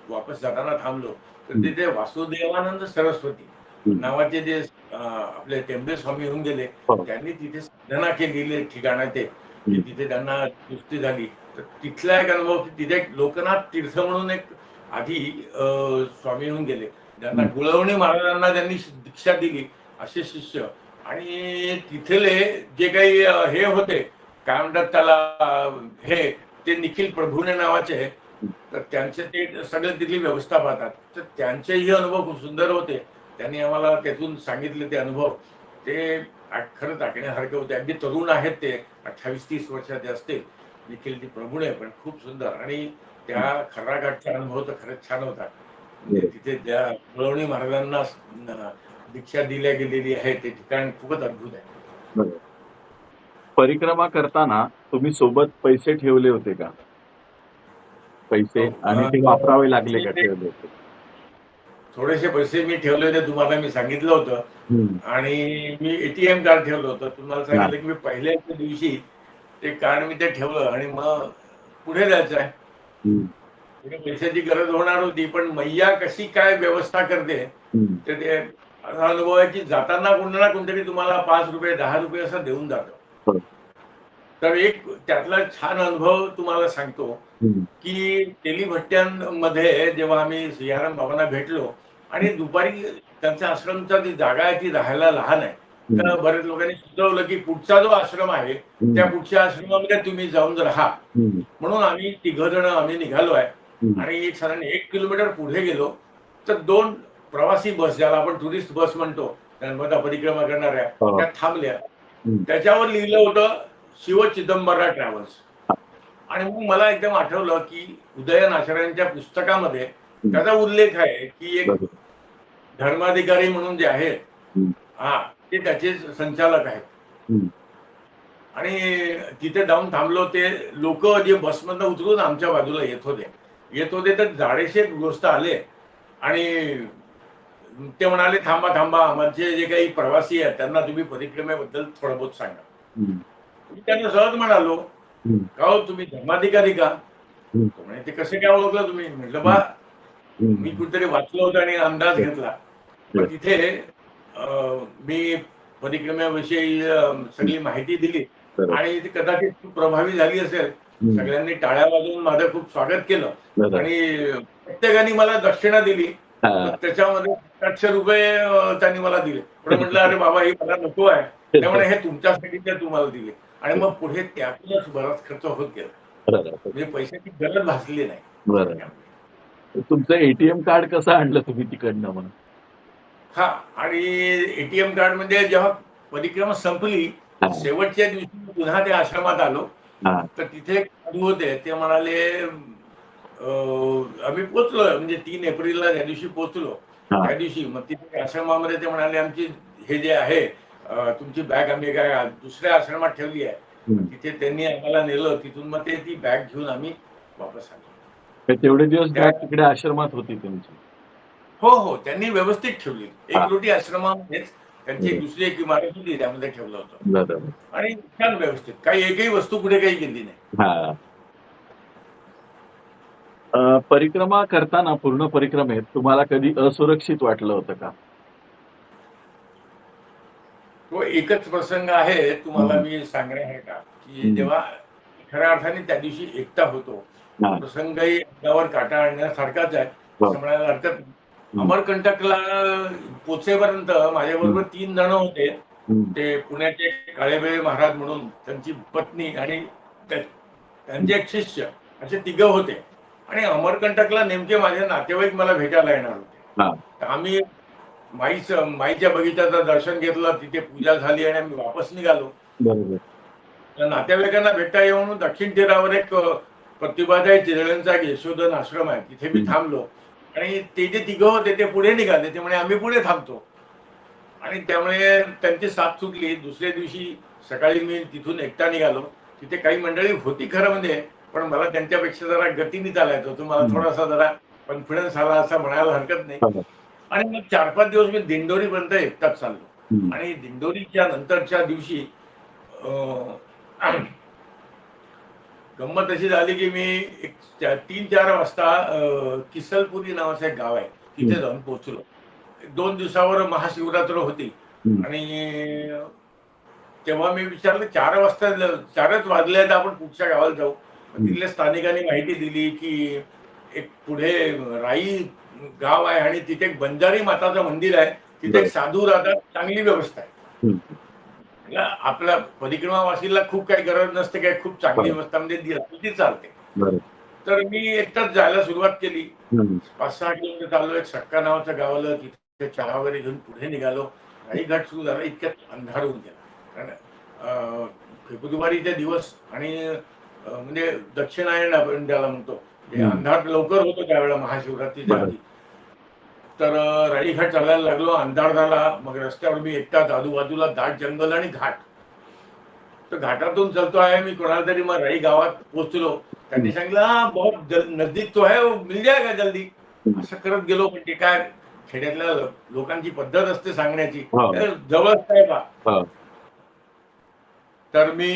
[SPEAKER 2] वापस जाताना थांबलो, तर तिथे वासुदेवानंद सरस्वती नावाचे जे आपले टेंबे स्वामी होऊन गेले, त्यांनी तिथे साधना केलेली ठिकाण आहे ते, तिथे त्यांना दृष्टी झाली. तर तिथला एक अनुभव, तिथे लोकनाथ तीर्थ म्हणून एक आधी स्वामी होऊन गेले, त्यांना गुळवणी महाराजांना त्यांनी दीक्षा दिली असे शिष्य, आणि तिथले जे काही हे होते, काय म्हणतात त्याला, हे ते निखिल प्रभुने नावाचे, तर त्यांचे ते सगळे तिथली व्यवस्था पाहतात. तर त्यांचेही अनुभव खूप सुंदर होते. त्यांनी आम्हाला त्यातून सांगितले ते अनुभव, ते खरंच ऐकण्यासारखे होते. अगदी तरुण आहेत ते, 28-30 वर्षाचे असतील, निखिलजी प्रभुने, पण खूप सुंदर. आणि त्या खर्राघाटचा अनुभव तर खरंच छान होता. म्हणजे तिथे ज्या गुळवणी महाराजांना दीक्षा दिल्या गेलेली आहे, ते ठिकाण खूपच अद्भुत आहे.
[SPEAKER 1] परिक्रमा करताना तुम्ही सोबत पैसे ठेवले होते का? पैसे, आणि ते वापरावे लागले का ठेवले होते?
[SPEAKER 2] थोडेसे पैसे मी ठेवले होते, तुम्हाला मी सांगितलं होतं, आणि मी एटीएम कार्ड ठेवलं होतं. तुम्हाला सांगितलं की मी पहिल्याच दिवशी ते कार्ड मी ते ठेवलं आणि मग पुढे जायचं आहे. पुढे पैशाची गरज होणार होती, पण मैया कशी काय व्यवस्था करते, तर ते असा अनुभव आहे की जाताना कोणाला कोणतरी तुम्हाला 5 रुपये 10 रुपये असं देऊन जातं. तर एक त्यातला छान अनुभव तुम्हाला सांगतो की तेलीभट्ट्यांमध्ये जेव्हा आम्ही सियाराम बाबांना भेटलो आणि दुपारी त्यांचा आश्रमचा जी जागा आहे ती राहायला लहान आहे, तर बरेच लोकांनी सुचवलं की पुढचा जो आश्रम आहे त्या पुढच्या आश्रमामध्ये तुम्ही जाऊन राहा, म्हणून आम्ही 3 जण आम्ही निघालो आहे. आणि साधारण 1 किलोमीटर पुढे गेलो तर 2 प्रवासी बस, ज्याला आपण टुरिस्ट बस म्हणतो, नर्मदा परिक्रमा करणाऱ्या, त्या थांबल्या. त्याच्यावर लिहिलं होतं शिव चिदंबरा ट्रॅव्हल्स. आणि मग मला एकदम आठवलं की उदयन आचार्यांच्या पुस्तकामध्ये त्याचा उल्लेख आहे की एक धर्माधिकारी म्हणून जे आहेत, ते त्याचे संचालक आहेत. आणि तिथे जाऊन थांबलो. ते लोक जे बसमधनं उतरून आमच्या बाजूला येत होते तर जाडेशे गृहस्थ आले आणि ते म्हणाले, थांबा थांबा, आमचे जे काही प्रवासी आहेत त्यांना तुम्ही परिक्रमेबद्दल थोडं बहुत सांगा. मी त्यांना सहज म्हणालो, का हो तुम्ही धर्माधिकारी का? म्हणे, ते कसे काय ओळखलं तुम्ही? म्हटलं, बा मी कुठेतरी वाचलं होतं आणि अंदाज घेतला. पण तिथे मी परिक्रमेविषयी सगळी माहिती दिली आणि ती कदाचित प्रभावी झाली असेल, सगळ्यांनी टाळ्या वाजवून माझं खूप स्वागत केलं
[SPEAKER 1] बरं.
[SPEAKER 2] आणि प्रत्येकाने मला दक्षिणा दिली.
[SPEAKER 1] हा.
[SPEAKER 2] तर त्याच्यामध्ये 700 रुपये त्यांनी मला दिले. पण म्हटलं अरे बाबा ही मला नको आहे. त्यामुळे हे तुमच्यासाठी ते तुम्हाला दिले आणि मग पुढे त्यातूनच बराच खर्च होत गेला.
[SPEAKER 1] बरं.
[SPEAKER 2] म्हणजे पैशाची गरज भासली नाही.
[SPEAKER 1] बरं. तुमचं एटीएम कार्ड कसं आणलं तुम्ही तिकडनं म्हणून?
[SPEAKER 2] हा, आणि एटीएम कार्ड म्हणजे जेव्हा परिक्रमा संपली
[SPEAKER 1] हा.
[SPEAKER 2] शेवटच्या दिवशी मी पुन्हा त्या आश्रमात आलो.
[SPEAKER 1] हा.
[SPEAKER 2] तर तिथे एक साधू होते. ते म्हणाले आम्ही पोचलो म्हणजे 3 एप्रिलला ज्या दिवशी पोचलो
[SPEAKER 1] हा.
[SPEAKER 2] त्या दिवशी मग तिथे आश्रमामध्ये ते म्हणाले आमची हे जे आहे तुमची बॅग आम्ही काय दुसऱ्या आश्रमात ठेवली आहे. तिथे त्यांनी आम्हाला नेलं. तिथून मग ते ती बॅग घेऊन आम्ही वापस आलो.
[SPEAKER 1] तेवढे दिवस
[SPEAKER 2] त्या-
[SPEAKER 1] बॅग तिकडे आश्रमात होती तुमची?
[SPEAKER 2] हो हो, त्यांनी व्यवस्थित ठेवली.
[SPEAKER 1] हा.
[SPEAKER 2] एक रोटी आश्रमामध्येच त्यांची एक दुसरी एक इमारत होती त्यामध्ये ठेवलं होतं
[SPEAKER 1] बरं.
[SPEAKER 2] आणि छान व्यवस्थित. काही एकही वस्तू कुठे काही गेली नाही.
[SPEAKER 1] हा. परिक्रमा करताना पूर्ण परिक्रमेत तुम्हाला कधी असुरक्षित वाटलं होतं का?
[SPEAKER 2] तो एकच प्रसंग आहे तुम्हाला मी सांगण्यासारखा की जेव्हा खऱ्या अर्थाने त्या दिवशी एकटा होतो.
[SPEAKER 1] हा.
[SPEAKER 2] प्रसंगही अंगावर काटा आणण्यासारखाच आहे असं म्हणायला हरकत नाही. अमरकंटकला पोचेपर्यंत माझ्याबरोबर 3 जण होते. ते पुण्याचे काळेबेळे महाराज म्हणून त्यांची पत्नी आणि त्यांचे एक शिष्य असे 3 होते आणि अमरकंटकला नेमके माझे नातेवाईक मला भेटायला येणार होते. तर आम्ही माईच्या बगीच्याचं दर्शन घेतलं. तिथे पूजा झाली आणि आम्ही वापस निघालो.
[SPEAKER 1] बरोबर.
[SPEAKER 2] नातेवाईकांना भेटता येऊन दक्षिण तीरावर एक प्रतिभाताई चिरळेंचा एक यशोधन आश्रम आहे. तिथे मी थांबलो आणि ते जे 3 होते ते पुढे निघाले. ते म्हणे आम्ही पुढे थांबतो आणि त्यामुळे त्यांची साथ सुटली. दुसऱ्या दिवशी सकाळी मी तिथून एकटा निघालो. तिथे काही मंडळी होती खरं म्हणजे, पण मला त्यांच्यापेक्षा जरा गतीने चालायचं होतं. मला थोडासा जरा कॉन्फिडन्स आला असं म्हणायला हरकत नाही. आणि मग 4-5 दिवस मी दिंडोरीपर्यंत एकटाच चाललो आणि दिंडोरीच्या नंतरच्या दिवशी गंमत अशी झाली की मी 3-4 वाजता किसलपुरी नावाचं एक गाव आहे तिथे जाऊन पोहोचलो. 2 दिवसावर महाशिवरात्र होती आणि तेव्हा मी विचारलं 4 वाजता 4च वाजले आहेत आपण कुठच्या गावाला जाऊ. तिथल्या स्थानिकांनी माहिती दिली की एक पुढे राई गाव आहे आणि तिथे एक बंजारी माताचं मंदिर आहे. तिथे एक साधू राहतात. चांगली व्यवस्था आहे. आपल्या परिक्रमावासीला खूप काही गरज नसते काय खूप चांगली व्यवस्था म्हणजे ती चालते. तर मी एकटाच जायला सुरुवात केली. 5-6 किलोमीटर चाललो. एक सक्का नावाचं गाव आलं. तिथे चहा वगैरे घेऊन पुढे निघालो. राई घाट सुरू झाला. इतक्यात अंधार होऊन गेला. कारण फेब्रुवारीचे दिवस आणि म्हणजे दक्षिणायन आपण त्याला म्हणतो. अंधार लवकर होतो त्यावेळेला महाशिवरात्रीच्या आधी. तर राईघाट चालायला लागलो. अंधार झाला. मग रस्त्यावर मी एकटाच आजूबाजूला दाट जंगल आणि घाट. तर घाटातून चलतो आहे मी कोणाला तरी मग राई गावात पोहोचलो. त्यांनी सांगितलं हा बहुत नजदीक तो है मिल जाएगा जल्दी. असं करत गेलो. पण ते काय खेड्यातल्या लोकांची पद्धत असते सांगण्याची जवळच काय बा. तर मी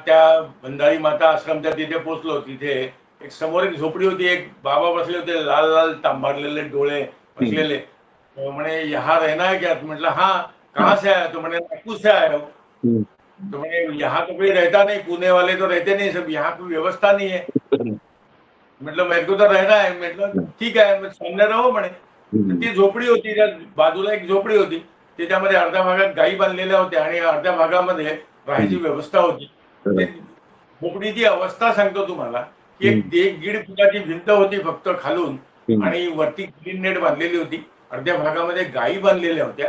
[SPEAKER 2] त्या बंधारी माता आश्रमच्या तिथे पोहोचलो. तिथे एक समोर एक झोपडी होती. एक बाबा बसले होते. लाल लाल तांबारलेले डोळे बसलेले. तो म्हणे यहाँ रहना है क्या? म्हटलं हा. कहाँ से आया? तो म्हणे नागपूर से आया हूँ. तो म्हणे यहाँ तो कोई रहता नहीं. पुणे वाले तो रहते नहीं सब. यहाँ कोई व्यवस्था नहीं है. म्हटलं मेरे को तो रहना है. म्हटलं ठीक आहे मग सामने रहो म्हणे. ती झोपडी होती. त्या बाजूला एक झोपडी होती. त्याच्यामध्ये अर्ध्या भागात गायी बांधलेल्या होत्या आणि अर्ध्या भागामध्ये राहायची व्यवस्था होती. झोपडीची अवस्था सांगतो तुम्हाला की एक 1.5 फुटाची भिंत होती फक्त खालून आणि वरती ग्रीन नेट बांधलेली होती. अर्ध्या भागामध्ये गायी बांधलेल्या होत्या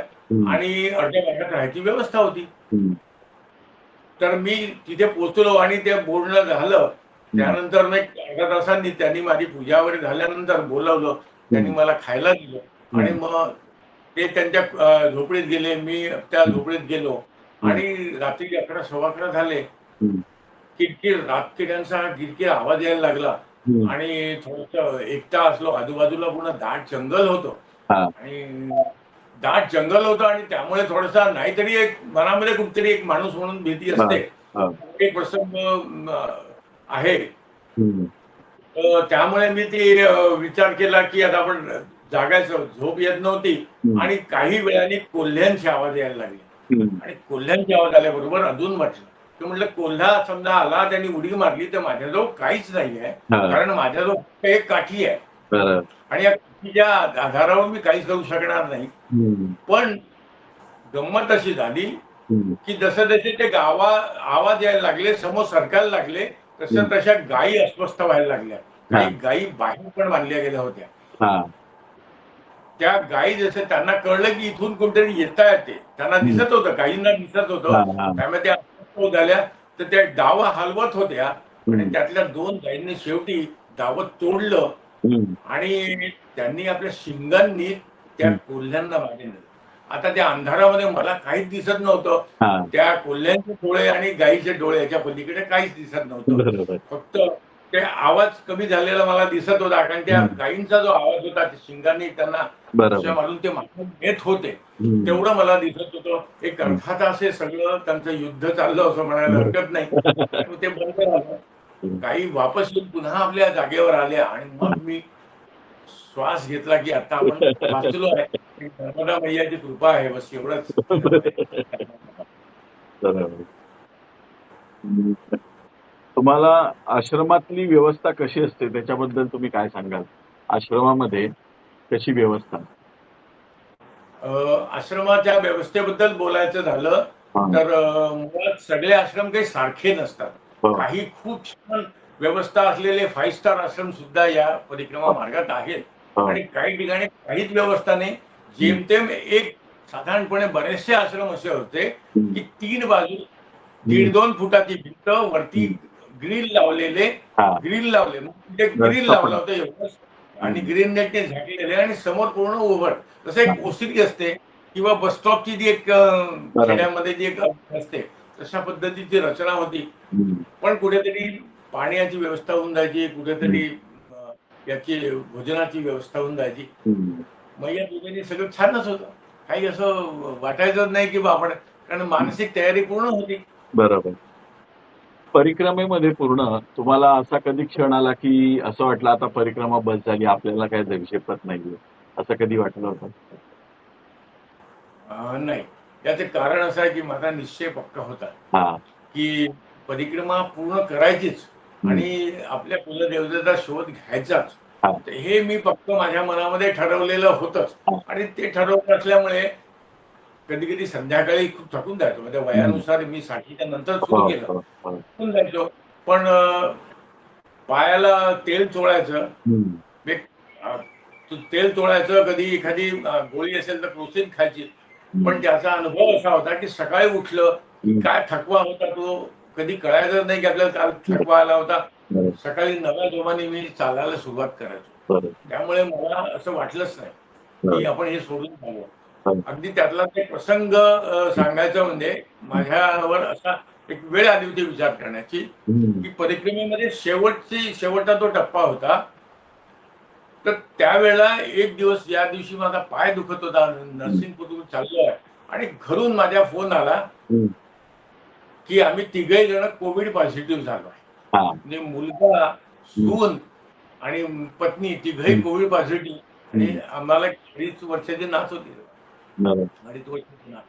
[SPEAKER 2] आणि अर्ध्या भागात राहायची व्यवस्था होती. तर मी तिथे पोहोचलो आणि ते बोलणं झालं. त्यानंतर मग अर्ध्या तासांनी त्यांनी माझी पूजा वगैरे झाल्यानंतर बोलावलं. त्यांनी मला खायला दिलं आणि मग ते त्यांच्या झोपडीत गेले. मी त्या झोपडीत गेलो आणि रात्री 11-11:15 झाले. रातकिड्यांचा किरकिर आवाज यायला लागला आणि थोडस एकटा असलो. आजूबाजूला पुन्हा दाट जंगल होतं आणि दाट जंगल होतं आणि त्यामुळे थोडासा नाहीतरी एक मनामध्ये कुठतरी एक माणूस म्हणून भीती असते. एक प्रसंग आहे. त्यामुळे मी ती विचार केला की आता आपण जागायचं. झोप येत नव्हती आणि काही वेळाने कोल्ह्यांचे आवाज यायला लागले आणि कोल्ह्यांचे आवाज आल्याबरोबर अजून वाटलं तर म्हटलं कोल्हा समजा आला त्यांनी उडी मारली तर माझ्याजवळ काहीच नाही आहे,
[SPEAKER 1] हा.
[SPEAKER 2] कारण माझ्याजवळ फक्त एक काठी आहे
[SPEAKER 1] बरं.
[SPEAKER 2] आणि या काठीच्या आधारावर मी काहीच करू शकणार नाही. पण गंमत अशी झाली की जसं जसे ते आवाज यायला लागले, समोर सरकायला लागले, तसं तशा गायी अस्वस्थ व्हायला लागल्या. काही गायी बाहेर पण बांधल्या गेल्या होत्या. त्या गायी जसं त्यांना कळलं की इथून कोणतरी येता येते, त्यांना दिसत होतं, काहींना दिसत होतं, त्यामुळे त्या अस्वस्थ झाल्या. तर त्या डाव हलवत होत्या आणि त्यातल्या 2 गायींनी शेवटी डाव तोडलं आणि त्यांनी आपल्या शिंगांनी त्या कोल्ह्यांना मागे नेलं. आता त्या अंधारामध्ये मला काहीच दिसत नव्हतं. त्या कोल्ह्यांचे डोळे आणि गायीचे डोळे याच्या पलीकडे काहीच दिसत नव्हतं. फक्त ते आवाज कमी झालेला मला दिसत होता, कारण त्या गायींचा जो आवाज होता शिंगांनी त्यांना मारून ते मागे नेत होते, तेवढं मला दिसत होतं. एक अर्थात असे सगळं त्यांचं युद्ध चाललं असं म्हणायला हरकत नाही. ते बंद झालं. गायी वापस येऊन पुन्हा आपल्या जागेवर आल्या आणि मग मी श्वास घेतला की आता आपण वाचलो आहे. नर्मदा मैयाची कृपा आहे, बस एवढंच.
[SPEAKER 1] तुम्हाला आश्रमातली व्यवस्था कशी असते त्याच्याबद्दल तुम्ही काय सांगाल? आश्रमामध्ये कशी व्यवस्था?
[SPEAKER 2] आश्रमाच्या व्यवस्थेबद्दल बोलायचं झालं तर मुळात सगळे आश्रम काही सारखे नसतात. काही खूप छान व्यवस्था असलेले 5 स्टार आश्रम सुद्धा या परिक्रमा मार्गात आहेत आणि काही ठिकाणी काहीच व्यवस्था नाही. जेमतेम एक साधारणपणे बरेचसे आश्रम असे होते की 3 बाजू 1.5-2 फुटाची भिंत, वरती ग्रिल लावले, मग ते ग्रिल लावलं होतं एवढंच आणि ग्रीन नेटने झाकलेले आणि समोर पूर्ण उघड, जसं एक ओसरी असते किंवा बस स्टॉपची जी एक खेड्यामध्ये जी एक असते तशा पद्धतीची रचना होती. पण कुठेतरी पाण्याची व्यवस्था होऊन जायची, कुठेतरी याची भोजनाची व्यवस्था होऊन जायची. मग या दोघांनी सगळं छानच होतं. काही असं वाटायचं नाही की आपण, कारण मानसिक तयारी पूर्ण होती.
[SPEAKER 1] बरोबर. परिक्रमेमध्ये पूर्ण तुम्हाला असा कधी क्षण आला की असं वाटलं आता परिक्रमा बस झाली, आपल्याला काय झेपत नाहीये, असं कधी वाटलं होतं?
[SPEAKER 2] नाही, याचे कारण असं आहे की माझा निश्चय पक्का होता की परिक्रमा पूर्ण करायचीच आणि आपल्या कुलदेवतेचा शोध घ्यायचाच. तर हे मी फक्त माझ्या मनामध्ये ठरवलेलं होतंच आणि ते ठरवत असल्यामुळे कधी कधी संध्याकाळी खूप थकून जायचो. म्हणजे वयानुसार मी 60च्या नंतर सुरू केलं, थकून जायचो. पण पायाला तेल चोळायचं, तेल चोळायचं, कधी एखादी गोळी असेल तर प्रोटीन खायची. पण त्याचा अनुभव असा होता की सकाळी उठलं की काय थकवा होता तो कधी कळायचं नाही की आपल्याला काल थकवा आला होता. सकाळी नव्या जोमाने मी चालायला सुरुवात करायचो. त्यामुळे मला असं वाटलंच नाही की आपण हे सोडून जावं. अगदी त्यातला ते प्रसंग सांगायचं म्हणजे माझ्यावर असा एक वेळ आली होती विचार करण्याची की परिक्रमेमध्ये शेवटचा तो टप्पा होता. तर त्यावेळेला एक दिवस, या दिवशी माझा पाय दुखत होता, नरसिंगपूरहून चाललोय आणि घरून माझ्या फोन आला की आम्ही 3घे जण कोविड पॉझिटिव्ह झालोय. म्हणजे मुलगा, सून आणि पत्नी 3घही कोविड पॉझिटिव्ह आणि आम्हाला 2.5 वर्षाची नात होती. 2.5 वर्षाची नात.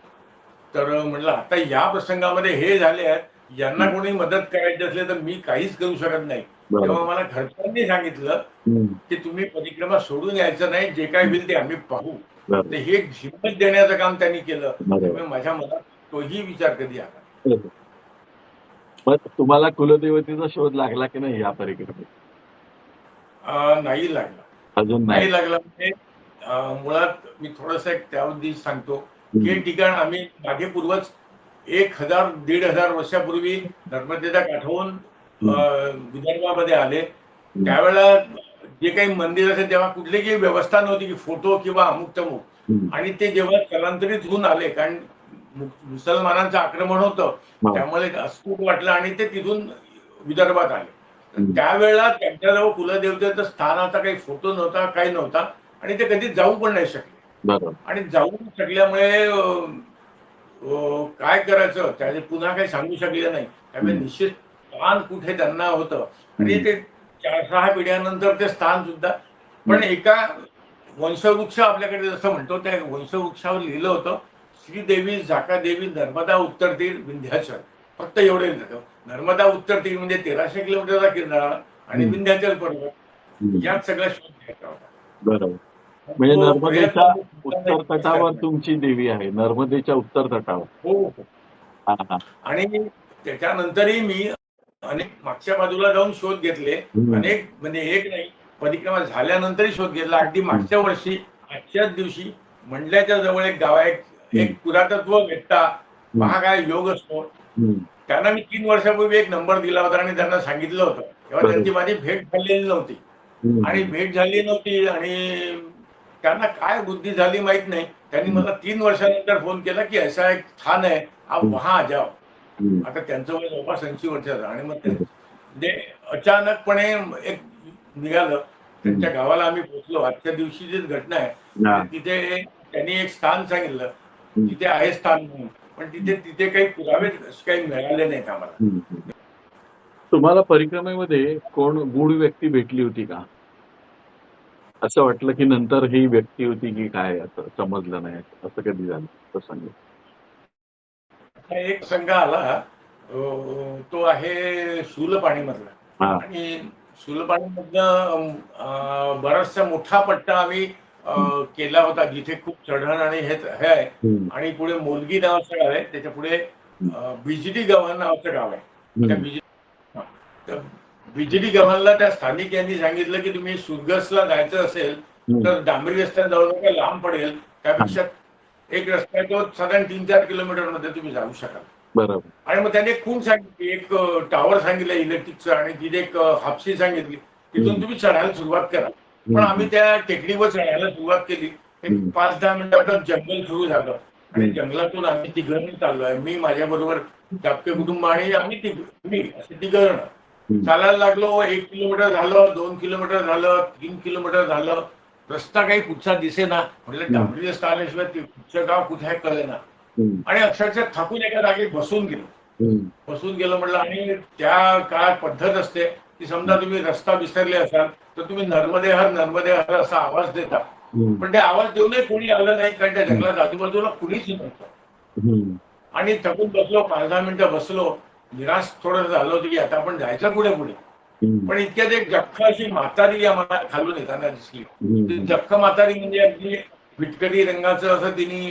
[SPEAKER 2] तर म्हटलं आता या प्रसंगामध्ये हे झाले आहेत, यांना कोणी मदत करायची असली तर मी काहीच करू शकत नाही. तेव्हा मला घरच्यांनी सांगितलं की तुम्ही परिक्रमा सोडून यायचं नाही, जे काय होईल ते आम्ही पाहू. तर हे हिंमत देण्याचं काम त्यांनी केलं. त्यामुळे माझ्या मनात तोही विचार कधी आला.
[SPEAKER 1] मग तुम्हाला कुलदेवतेचा शोध लागला की नाही या परिक्रमेत?
[SPEAKER 2] नाही लागला.
[SPEAKER 1] अजून
[SPEAKER 2] नाही लागला म्हणजे मुळात मी थोडंसं एक त्याबद्दल सांगतो की हे ठिकाण आम्ही माझे पूर्वज 1000-1500 वर्षापूर्वी नर्मदेच्या काठावरून विदर्भामध्ये आले. त्यावेळेला जे काही मंदिर असेल तेव्हा कुठली काही व्यवस्था नव्हती की फोटो किंवा अमुक आणि ते जेव्हा स्थलांतरित होऊन आले, कारण मुसलमानांचं आक्रमण होतं, त्यामुळे अस्फुट वाटलं आणि ते तिथून विदर्भात आले. त्यावेळेला त्यांच्याजवळ कुलदेवतेचं स्थानाचा काही फोटो नव्हता, काही नव्हता आणि ते कधी जाऊ पण नाही शकले. आणि जाऊ शकल्यामुळे काय करायचं त्याचे पुन्हा काही सांगू शकले नाही. त्यामुळे निश्चित स्थान कुठे त्यांना होतं आणि ते 4-6 पिढ्यानंतर ते स्थान सुद्धा. पण एका वंशवृक्ष आपल्याकडे जसं म्हणतो त्या वंशवृक्षावर लिहिलं होतं, श्रीदेवी झाकादेवी नर्मदा उत्तर तीर विंध्याचल. फक्त एवढे नर्मदा उत्तर तीर म्हणजे 1300 किलोमीटरचा किनारा आणि विंध्याचल पर्वत यात सगळा शोध घ्यायचा होता.
[SPEAKER 1] बरोबर. म्हणजे नर्मदेच्या उत्तर तटावर तुमची देवी आहे, नर्मदेच्या उत्तर तटावर.
[SPEAKER 2] हो.
[SPEAKER 1] हा हा.
[SPEAKER 2] आणि त्याच्यानंतरही मी अनेक मागच्या बाजूला जाऊन शोध घेतले, अनेक म्हणजे एक नाही, परिक्रमा झाल्यानंतरही शोध घेतला. अगदी मागच्या वर्षी आजच्याच दिवशी मंडल्याच्या जवळ एक गाव आहे, एक पुरातत्व वेत्ता, पहा काय योग असतो. त्यांना मी 3 वर्षापूर्वी एक नंबर दिला होता आणि त्यांना सांगितलं होतं, तेव्हा त्यांची माझी भेट झालेली नव्हती. आणि भेट झाली नव्हती आणि त्यांना काय बुद्धी झाली माहित नाही. त्यांनी मला 3 वर्षानंतर फोन केला की ऐसा एक स्थान है, आप वहां आ जाओ. आता त्यांचं वय जवळपास 80 वर्षाचं आणि मग म्हणजे अचानकपणे एक निघालं. त्यांच्या गावाला आम्ही पोहोचलो. आजच्या दिवशीचीच घटना आहे. तिथे त्यांनी एक स्थान सांगितलं, तिथे आहे स्थान म्हणून, पण तिथे काही पुरावे काही मिळाले नाहीत आम्हाला.
[SPEAKER 1] तुम्हाला परिक्रमेमध्ये कोण गूढ व्यक्ती भेटली होती का? असं वाटलं की नंतर ही व्यक्ती होती की काय, असं समजलं नाही, असं कधी झालं प्रसंग?
[SPEAKER 2] एक संघ आला, तो आहे शूलपाणी मधला. आणि शूलपाणी मधनं बराचसा मोठा पट्टा आम्ही केला होता, जिथे खूप चढण आणि हे आहे. आणि पुढे मोलगी नावाचं गाव आहे, त्याच्या पुढे बिजली गव्हाण नावाचं गाव आहे. त्या बिजली गव्हाणला त्या स्थानिक यांनी सांगितलं की तुम्ही सुरगसला जायचं असेल तर डांबरी रस्त्यात जाऊ नका, लांब पडेल. त्यापेक्षा एक रस्ता आहे, तो साधारण 3-4 किलोमीटर मध्ये तुम्ही जाऊ शकाल.
[SPEAKER 1] बरोबर.
[SPEAKER 2] आणि मग त्याने खूण सांगितली, एक टावर सांगितलं इलेक्ट्रिकचं, आणि तिथे एक हापसी सांगितली, तिथून तुम्ही चढायला सुरुवात करा. पण आम्ही त्या टेकडीवर चढायला सुरुवात केली. एक 5-10 मिनिटात जंगल सुरू झालं आणि जंगलातून आम्ही तिघं चाललोय, मी माझ्या बरोबर डाबके कुटुंब आणि आम्ही मी असे तिघं चालायला लागलो. 1 किलोमीटर झालं, 2 किलोमीटर झालं, 3 किलोमीटर झालं. रस्ता काही कुठचा दिसेना. म्हटलं डांबरी रस्ता आल्याशिवाय कुठचं गाव कुठे आहे कळेना. आणि अक्षरशः थकून एका जागी बसून गेलो म्हटलं. आणि त्या काळात पद्धत असते की समजा तुम्ही रस्ता विसरले असाल तर तुम्ही नर्मदे हर असा आवाज देता. पण ते आवाज देऊनही कोणी आलं नाही, कारण त्या जंगलात आजूबाजूला कुणीच नव्हतं. आणि थकून बसलो, 5-10 मिनिटं बसलो. निराश थोडं झालं होतं की आता आपण जायचं पुढे. पण इतक्यात एक जख्ख अशी म्हातारी आम्हाला खालून येताना दिसली. ती जख्ख म्हातारी म्हणजे अगदी विटकरी रंगाचं असं तिने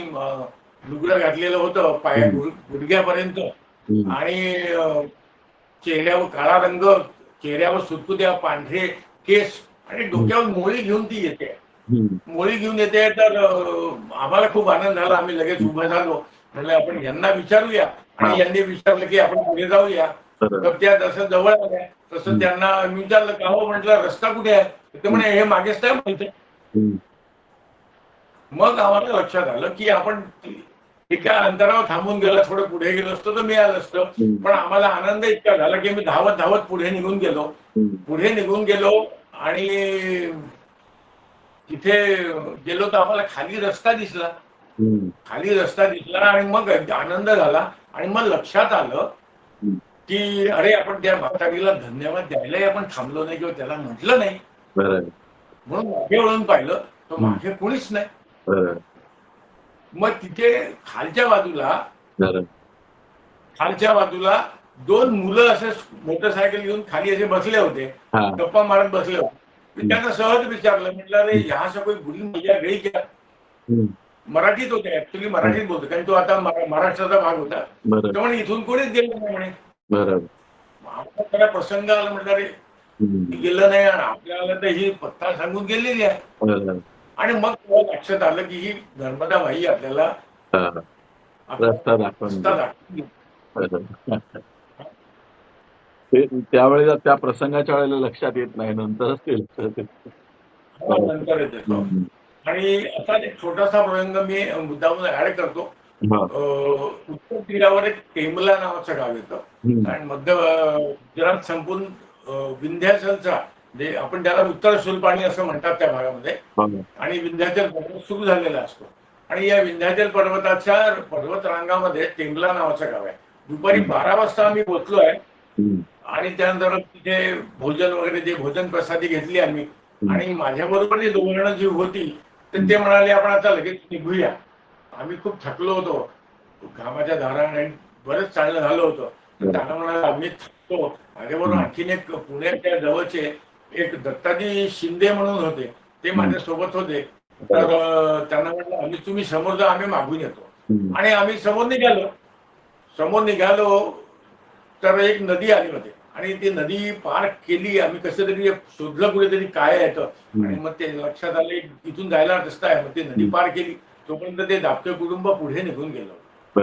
[SPEAKER 2] लुगडं घातलेलं होतं, पाया गुडघ्यापर्यंत, आणि चेहऱ्यावर काळा रंग, चेहऱ्यावर सुटकुत्या पांढरे केस, आणि डोक्यावर मोळी घेऊन ती येते. तर आम्हाला खूप आनंद झाला. आम्ही लगेच उभं झालो. म्हणजे आपण यांना विचारूया, आणि यांनी विचारलं की आपण पुढे जाऊया. तर त्या जसं जवळ आल्या तसं त्यांना विचारलं का हो, म्हटलं रस्ता कुठे आहे. ते म्हणे हे मागेच काय माहिती. मग आम्हाला लक्षात आलं की आपण एका अंतरावर थांबून गेला, थोडं पुढे गेलो असतो तर मिळालं असतं. पण आम्हाला आनंद इतका झाला की मी धावत पुढे निघून गेलो. आणि तिथे गेलो तर आम्हाला खाली रस्ता दिसला. आणि मग आनंद झाला. आणि मग लक्षात आलं की अरे, आपण त्या म्हातारीला धन्यवाद द्यायलाही आपण थांबलो नाही किंवा त्याला म्हटलं नाही. म्हणून मागे वळून पाहिलं तर मागे कोणीच नाही. मग तिथे खालच्या बाजूला 2 मुलं असे मोटरसायकल घेऊन खाली असे बसले होते, गप्पा मारत बसले होते. मी त्यांना सहज विचारलं, म्हटलं अरे यहाँ से कोई बुरी मजा गई क्या. मराठीत होते, ऍक्च्युली मराठीत बोलतो, कारण तो आता महाराष्ट्राचा भाग होता. त्यामुळे इथून कोणीच गेलं नाही म्हणे. आम्हाला प्रसंग आला, म्हटलं अरे गेलं नाही आणि आपल्याला तर ही पत्ता सांगून गेलेली आहे. आणि मग लक्षात आलं की ही नर्मदा बाई आपल्याला
[SPEAKER 1] रस्ता दाखवून त्यावेळेला, त्या प्रसंगाच्या वेळेला लक्षात येत नाही, नंतरच ते लक्षात येत.
[SPEAKER 2] नंतर येतो. आणि असा एक छोटासा प्रसंग मी मुद्दामून ऍड करतो. उत्तर तीरावर एक टेंबला नावाचं गाव येतं, आणि मध्य गुजरात संपून विंध्याचलचा, जे आपण त्याला उत्तर शूलपाणी असं म्हणतात त्या भागामध्ये, आणि विंध्याचल पर्वत सुरू झालेला असतो. आणि या विंध्याचल पर्वताच्या पर्वतरांगामध्ये टेंबला नावाचं गाव आहे. दुपारी 12 वाजता आम्ही पोहोचलोय. आणि त्यानंतर तिथे भोजन वगैरे, जे भोजन प्रसादी घेतली आम्ही. आणि माझ्या बरोबर जे 2 जण जी होती तर ते म्हणाले आपण आता लगेच निघूया. आम्ही खूप थकलो होतो, घामाच्या धाराने बरंच चालणं झालं होतं. तर त्यांना म्हणाला मी थांबतो. माझ्याबरोबर आणखीन एक पुण्याच्या जवळचे एक दत्ताजी शिंदे म्हणून होते, ते माझ्या सोबत होते. तर त्यांना म्हटलं आम्ही तुम्ही समोर जा, आम्ही मागून येतो. आणि आम्ही समोर निघालो तर एक नदी आली मध्ये, आणि ती नदी पार केली. आम्ही कसं तरी शोधलं कुठेतरी काय येतं, आणि मग ते लक्षात आले इथून जायला रस्ता आहे. मग ती नदी पार केली. तोपर्यंत ते दापटे कुटुंब पुढे निघून गेलो.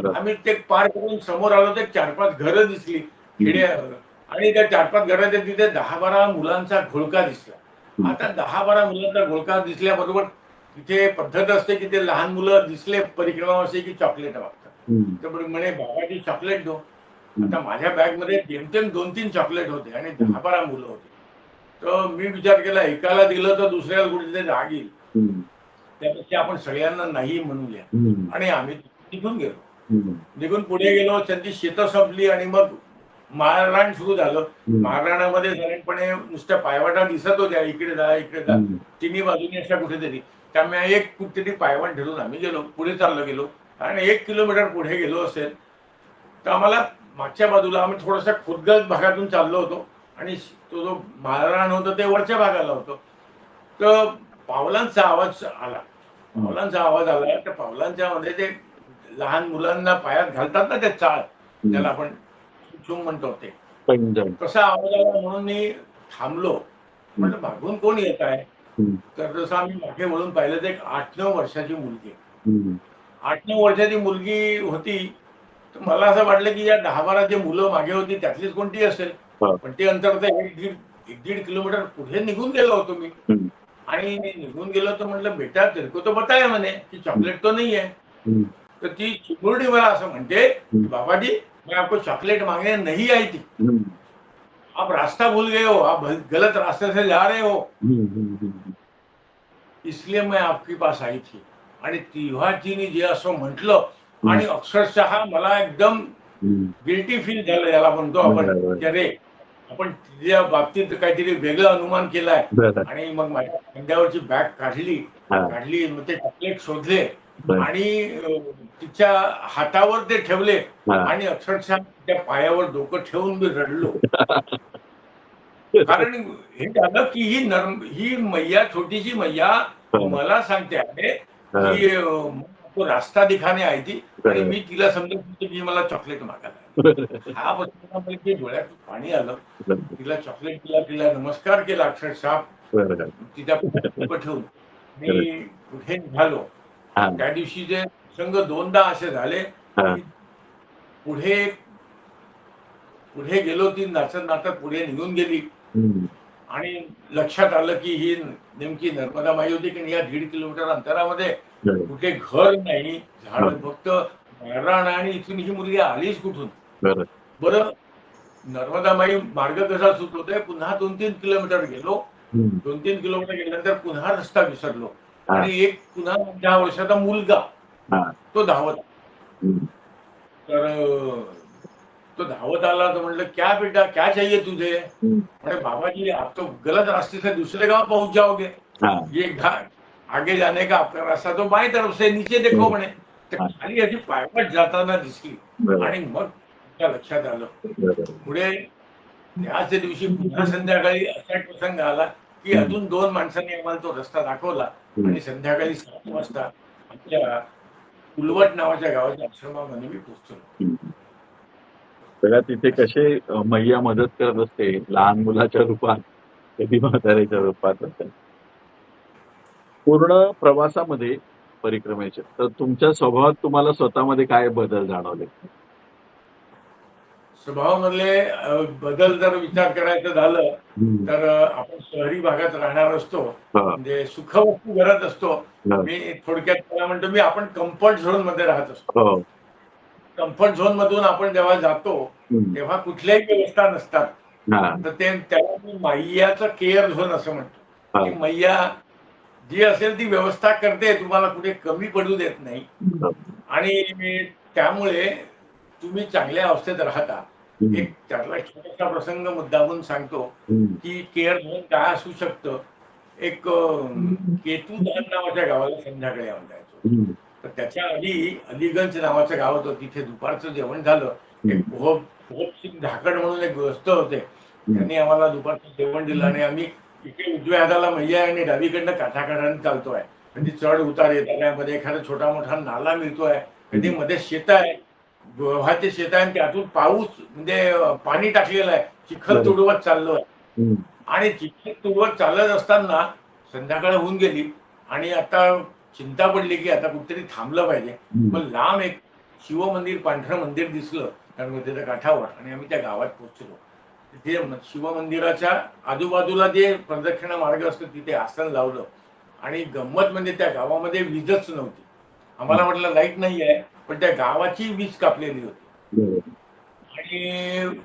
[SPEAKER 2] आम्ही ते पार करून समोर आलो तर 4-5 घरं दिसली खेड्यावर, आणि त्या 4-5 घराच्या तिथे 10-12 मुलांचा घोळका दिसला. आता 10-12 मुलांचा घोळका दिसल्याबरोबर तिथे पद्धत असते की ते लहान मुलं दिसले परिक्रमा असे की चॉकलेट मागतात. तर म्हणे बाबाजी चॉकलेट दो. आता माझ्या बॅग मध्ये जेमतेम 2-3 चॉकलेट होते आणि 10-12 मुलं होती. तर मी विचार केला एकाला दिलं तर दुसऱ्याला कुठेतरी राग येईल, त्यापेक्षा आपण सगळ्यांना नाही म्हणूया. आणि आम्ही निघून गेलो. निघून पुढे गेलो, त्यांची शेतं संपली आणि मग मारहाण सुरू झालं. मारहाणामध्ये साधारणपणे नुसत्या पायवाटा दिसत होत्या, इकडे जा इकडे जा, तिन्ही बाजूनी अशा कुठेतरी. त्यामुळे एक कुठेतरी पायवाट ठरवून आम्ही गेलो, पुढे चाललो गेलो. आणि 1 किलोमीटर पुढे गेलो असेल तर आम्हाला मागच्या बाजूला, आम्ही थोडासा खुदगत भागातून चाललो होतो आणि तो जो माळरान होतं ते वरच्या भागाला होतं. तर पावलांचा आवाज आला. त्या पावलांच्या मध्ये ते लहान मुलांना पायात घालतात ना ते चाळ, त्याला आपण चुंग म्हणतो ते, तसा आवाज आला. म्हणून मी थांबलो. म्हटलं मागून कोण येत आहे. तर जसं आम्ही मागे वळून पाहिलं तर एक 8-9 वर्षाची मुलगी, 8-9 वर्षाची मुलगी होती. तर मला असं वाटलं की या 10-12 जे मुलं मागे होती त्यातलीच कोणती असेल. पण ते अंतर तर 1-1.5 किलोमीटर पुढे निघून गेलो होतो मी. आणि निघून गेलो तर म्हटलं बेटा तेरे को तो बताया म्हणे की चॉकलेट तो नहीं है. तर ती चिमुरडी मला असं म्हणते बाबाजी मैं आपको चॉकलेट मांगने नहीं आई थी, आप रास्ता भूल गए हो, आप गलत रास्ते से जा रहे हो, इसलिए मैं आपके पास आई थी. आणि तेव्हा तिने जे असं म्हटलं आणि अक्षरशः मला एकदम गिल्टी फील झालं, याला म्हणतो आपण की अरे आपण तिच्या बाबतीत काहीतरी वेगळं अनुमान केलाय. आणि मग माझ्या खांद्यावरची बॅग काढली, मग ते चॉकलेट शोधले आणि तिच्या हातावर ते ठेवले आणि अक्षरशः त्या पायावर डोकं ठेवून मी रडलो. कारण हे झालं की ही मैया, छोटीशी मैया मला सांगते आहे की तो रास्ता दिखाने आई थी आणि मी तिला समजत की मला चॉकलेट मागायला. हा बघून ते डोळ्यात पाणी आलं. तिला चॉकलेट दिला, तिला नमस्कार केला अक्षरशः तिच्या ठेवून मी कुठे निघालो. त्या दिवशी जे प्रसंग 2दा असे झाले की पुढे गेलो, ती नाचत नाचत पुढे निघून गेली. आणि लक्षात आलं की ही नेमकी नर्मदा माई होती की या 1.5 किलोमीटर अंतरामध्ये कुठे घर नाही, झाड, फक्त रान. आणि इथून ही मुलगी आलीच कुठून. बरं, नर्मदा माई मार्ग कसा सुचवतोय, पुन्हा 2-3 किलोमीटर गेलो. 2-3 किलोमीटर गेल्यानंतर पुन्हा रस्ता विसरलो आणि एक पुन्हा 10 वर्षाचा मुलगा तो धावत. तर तो धावत आला तर म्हटलं क्या बेटा क्या चाहिए तुझे. म्हणे बाबाजी आप तो गलत रास्ते से दूसरे गांव पहुंच जाओगे, ये आगे जाने का आपका रास्ता तो बाई तरफ से, नीचे देखो म्हणे. तर खाली अशी पायवाट जाताना दिसली आणि मग त्या लक्षात आलं. पुढे त्याच दिवशी पुन्हा संध्याकाळी असा प्रसंग आला की अजून 2 माणसांनी आम्हाला तो रस्ता दाखवला आणि संध्याकाळी 7 वाजता आमच्या उलवट नावाच्या गावाच्या आश्रमामध्ये मी पोहोचलो.
[SPEAKER 1] सगळ्यात तिथे कसे मैया मदत करत असते, लहान मुलाच्या रूपात, कधी म्हाताऱ्याच्या रूपात. पूर्ण प्रवासामध्ये परिक्रमेचे तर तुमच्या स्वभावात तुम्हाला स्वतःमध्ये काय बदल जाणवले.
[SPEAKER 2] स्वभावामधले बदल जर विचार करायचं झालं तर आपण शहरी भागात राहणार असतो, म्हणजे सुखवस्तू घरात असतो. मी थोडक्यात त्याला म्हणतो मी आपण कम्फर्ट झोन मध्ये राहत असतो. कम्फर्ट झोन मधून आपण जेव्हा जातो तेव्हा कुठल्याही व्यवस्था नसतात. तर त्याला मी मैयाचं केअर झोन असं म्हणतो की मैया जी असेल ती व्यवस्था करते, तुम्हाला कुठे कमी पडू देत नाही. आणि त्यामुळे तुम्ही चांगल्या अवस्थेत राहता. एक त्यातला छोटासा प्रसंग मुद्दामून सांगतो की केअर झोन काय असू शकतं. एक केतुदान नावाच्या गावाला संध्याकाळी आम्ही जायचो. तर त्याच्या आधी अलीगंज नावाचं गाव होतं, तिथे दुपारचं जेवण झालं. एक पोपसिंग धाकड म्हणून एक ग्रस्त होते, त्यांनी आम्हाला दुपारचं जेवण दिलं आणि आम्ही इथे उजव्या हाताला मैया आणि डावीकडनं काठाकाठाने चालतोय. कधी चढ उतार येतात, मध्ये एखादा छोटा मोठा नाला मिळतोय, कधी मध्ये शेत आहे, गव्हाचे शेत आहे आणि त्यातून पाऊस म्हणजे पाणी टाकलेलं आहे, चिखल तुडवत चाललोय. आणि चिखल तुडवत चालत असताना संध्याकाळ होऊन गेली आणि आता चिंता पडली की आता कुठेतरी थांबलं पाहिजे. मग लांब एक शिवमंदिर, पांढरं मंदिर दिसलं नर्मदेच्या काठावर आणि आम्ही त्या गावात पोहोचलो. तिथे शिवमंदिराच्या आजूबाजूला जे प्रदक्षिणा मार्ग असतो तिथे आसन लावलं आणि गंमत म्हणजे त्या गावामध्ये वीजच नव्हती. आम्हाला म्हटलं लाईट नाही आहे, पण त्या गावाची वीज कापलेली होती. आणि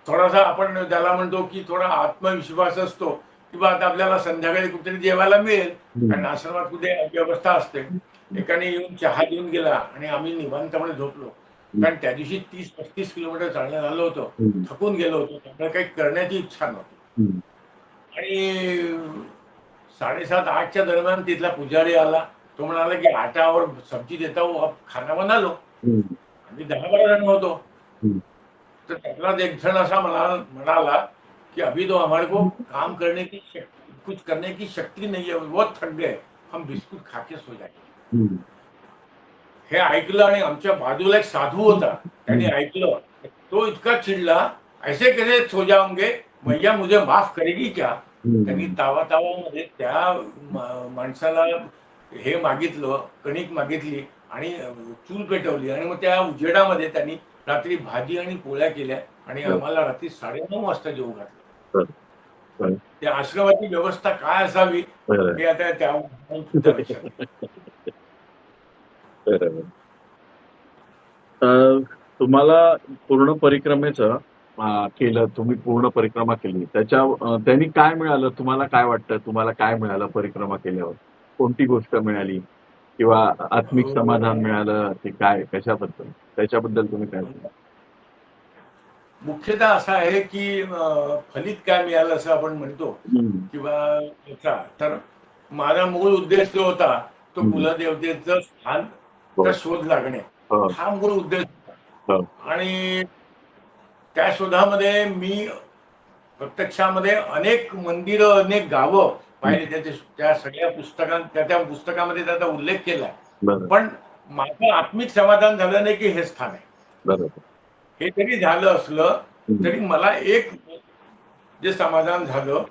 [SPEAKER 2] थोडासा आपण ज्याला म्हणतो की थोडा आत्मविश्वास असतो की बा आता आपल्याला संध्याकाळी कुठेतरी जेवायला मिळेल, कारण आश्रमात कुठे व्यवस्था असते. एकाने येऊन चहा देऊन गेला आणि आम्ही निवांतपणे झोपलो. कारण त्या दिवशी 30-35 किलोमीटर चालण्यात आलं होतं, थकून गेलो होतो, त्यामुळे काही करण्याची इच्छा नव्हती. आणि 7:30-8च्या दरम्यान तिथला पुजारी आला. तो म्हणाला की 8 और सब्जी देता हूं, अब खाना बना लो. आम्ही 10-12 जण होतो. तर त्यातलाच एक जण असा म्हणाला कि अभी तो हमारे को काम करने की कुछ करने की शक्ति नहीं है, बहुत थक गए, हम बिस्कुट खा के सो जाए. हे ऐकलं आणि आमच्या बाजूला एक साधू होता, त्यांनी ऐकलं. तो इतका चिडला, ऐसे कैसे सो जाओगे, मैया मुझे माफ करेगी क्या. त्यांनी तावातावामध्ये त्या माणसाला हे मागितलं, कणिक मागितली आणि चूल पेटवली आणि मग त्या उजेडामध्ये त्यांनी रात्री भाजी आणि पोळ्या केल्या आणि आम्हाला रात्री 9:30 वाजता जेवू घातलं. त्या आश्रमाची व्यवस्था काय असावी हे आता त्या
[SPEAKER 1] तुम्हाला पूर्ण परिक्रमेचं केलं, तुम्ही पूर्ण परिक्रमा केली, त्यांनी काय मिळालं, तुम्हाला काय वाटतं, तुम्हाला काय मिळालं परिक्रमा केल्यावर, कोणती गोष्ट मिळाली किंवा आत्मिक समाधान मिळालं की काय, कशाबद्दल, त्याच्याबद्दल तुम्ही काय सांगा.
[SPEAKER 2] मुख्यतः असं आहे की फलित काय मिळालं असं आपण म्हणतो किंवा तर माझा मूळ उद्देश जो होता तो कुलदेवतेचं स्थान शोध लागणे हा मूळ उद्देश होता. आणि त्या शोधामध्ये मी प्रत्यक्षामध्ये अनेक मंदिरं, अनेक गावं पाहिली. त्या सगळ्या त्या पुस्तकामध्ये त्याचा उल्लेख केला, पण माझं आत्मिक समाधान झालं नाही की हे स्थान आहे. हे जरी झालं असलं तरी मला एक जे समाधान झालं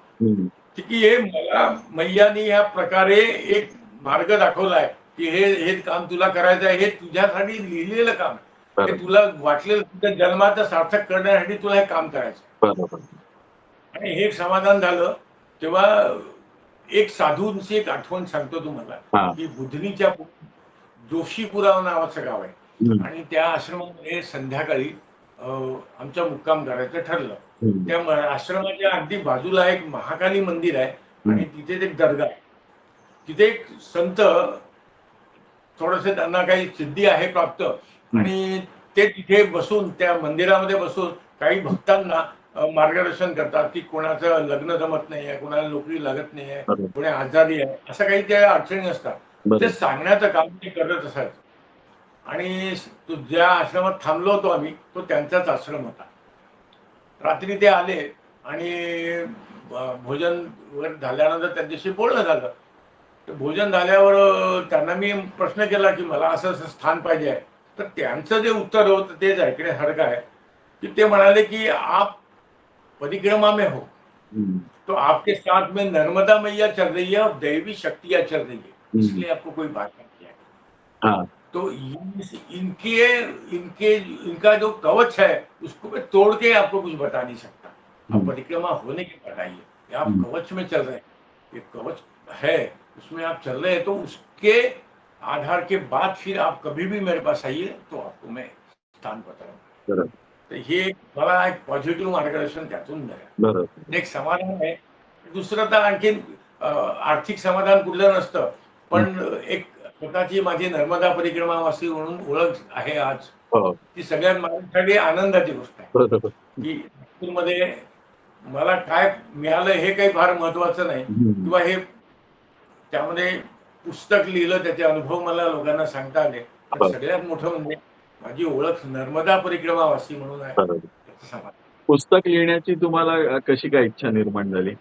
[SPEAKER 2] की हे मला मैयानी या प्रकारे एक मार्ग दाखवलाय की हे काम तुला करायचं आहे, हे तुझ्यासाठी लिहिलेलं काम, हे तुला वाटलेलं तुझ्या जन्माचं सार्थक करण्यासाठी तुला हे काम करायचं. आणि हे समाधान झालं तेव्हा एक साधूंची एक आठवण सांगतो तुम्हाला की बुधनीच्या जोशीपुरा नावाचं गाव आहे आणि त्या आश्रमामध्ये संध्याकाळी आमचा मुक्काम करायचं ठरलं. त्या आश्रमाच्या अगदी बाजूला एक महाकाली मंदिर आहे आणि तिथे एक दर्गा आहे. तिथे एक संत थोडंसं त्यांना काही सिद्धी आहे प्राप्त आणि ते तिथे बसून त्या मंदिरामध्ये बसून काही भक्तांना मार्गदर्शन करतात की कोणाचं लग्न जमत नाहीये, कोणाला नोकरी लागत नाहीये, कोणी आजारी आहे, असं काही त्या अडचणी असतात. ते सांगण्याचं काम ते करत असायचं. आणि ज्या आश्रमात थांबलो होतो आम्ही तो त्यांचाच आश्रम होता. रात्री ते आले आणि भोजन वगैरे झाल्यानंतर त्या दिवशी बोलणं झालं. भोजन झाल्यावर त्यांना मी प्रश्न केला की मला असं असं स्थान पाहिजे आहे. तर त्यांचं जे उत्तर होतं तेच ऐकण्यासारखं आहे की ते म्हणाले की आप परिक्रमा में हो तो आपके साथ में नर्मदा मैया चल रही है और दैवी शक्तियां चल रही है, इसलिए आपको कोई बात नहीं है. तो इनका जो कवच है उसको मैं तोड़ के आपको कुछ बता नहीं सकता. आप परिक्रमा होने के बाद आइए, आप कवच में चल रहे हैं, ये कवच है उसमें आप चल रहे हैं, तो उसके आधार के बाद फिर आप कभी भी मेरे पास आइए तो आपको मैं स्थान बताऊंगा. तर हे मला एक पॉझिटिव्ह मार्गदर्शन त्यातून मिळालं. एक समाधान आहे. दुसरं तर आणखीन आर्थिक समाधान कुठलं नसतं, पण एक स्वतःची माझी नर्मदा परिक्रमावासी म्हणून ओळख आहे आज, ती सगळ्यात माझ्यासाठी आनंदाची गोष्ट आहे की नागपूरमध्ये मला काय मिळालं हे काही फार महत्वाचं नाही किंवा हे त्यामध्ये पुस्तक लिहिलं त्याचे अनुभव मला लोकांना सांगता आले. सगळ्यात मोठं म्हणजे माझी ओळख नर्मदा परिक्रमावासी म्हणून आहे. असं सांगा.
[SPEAKER 1] पुस्तक लिहिण्याची तुम्हाला कशी काय इच्छा निर्माण झाली?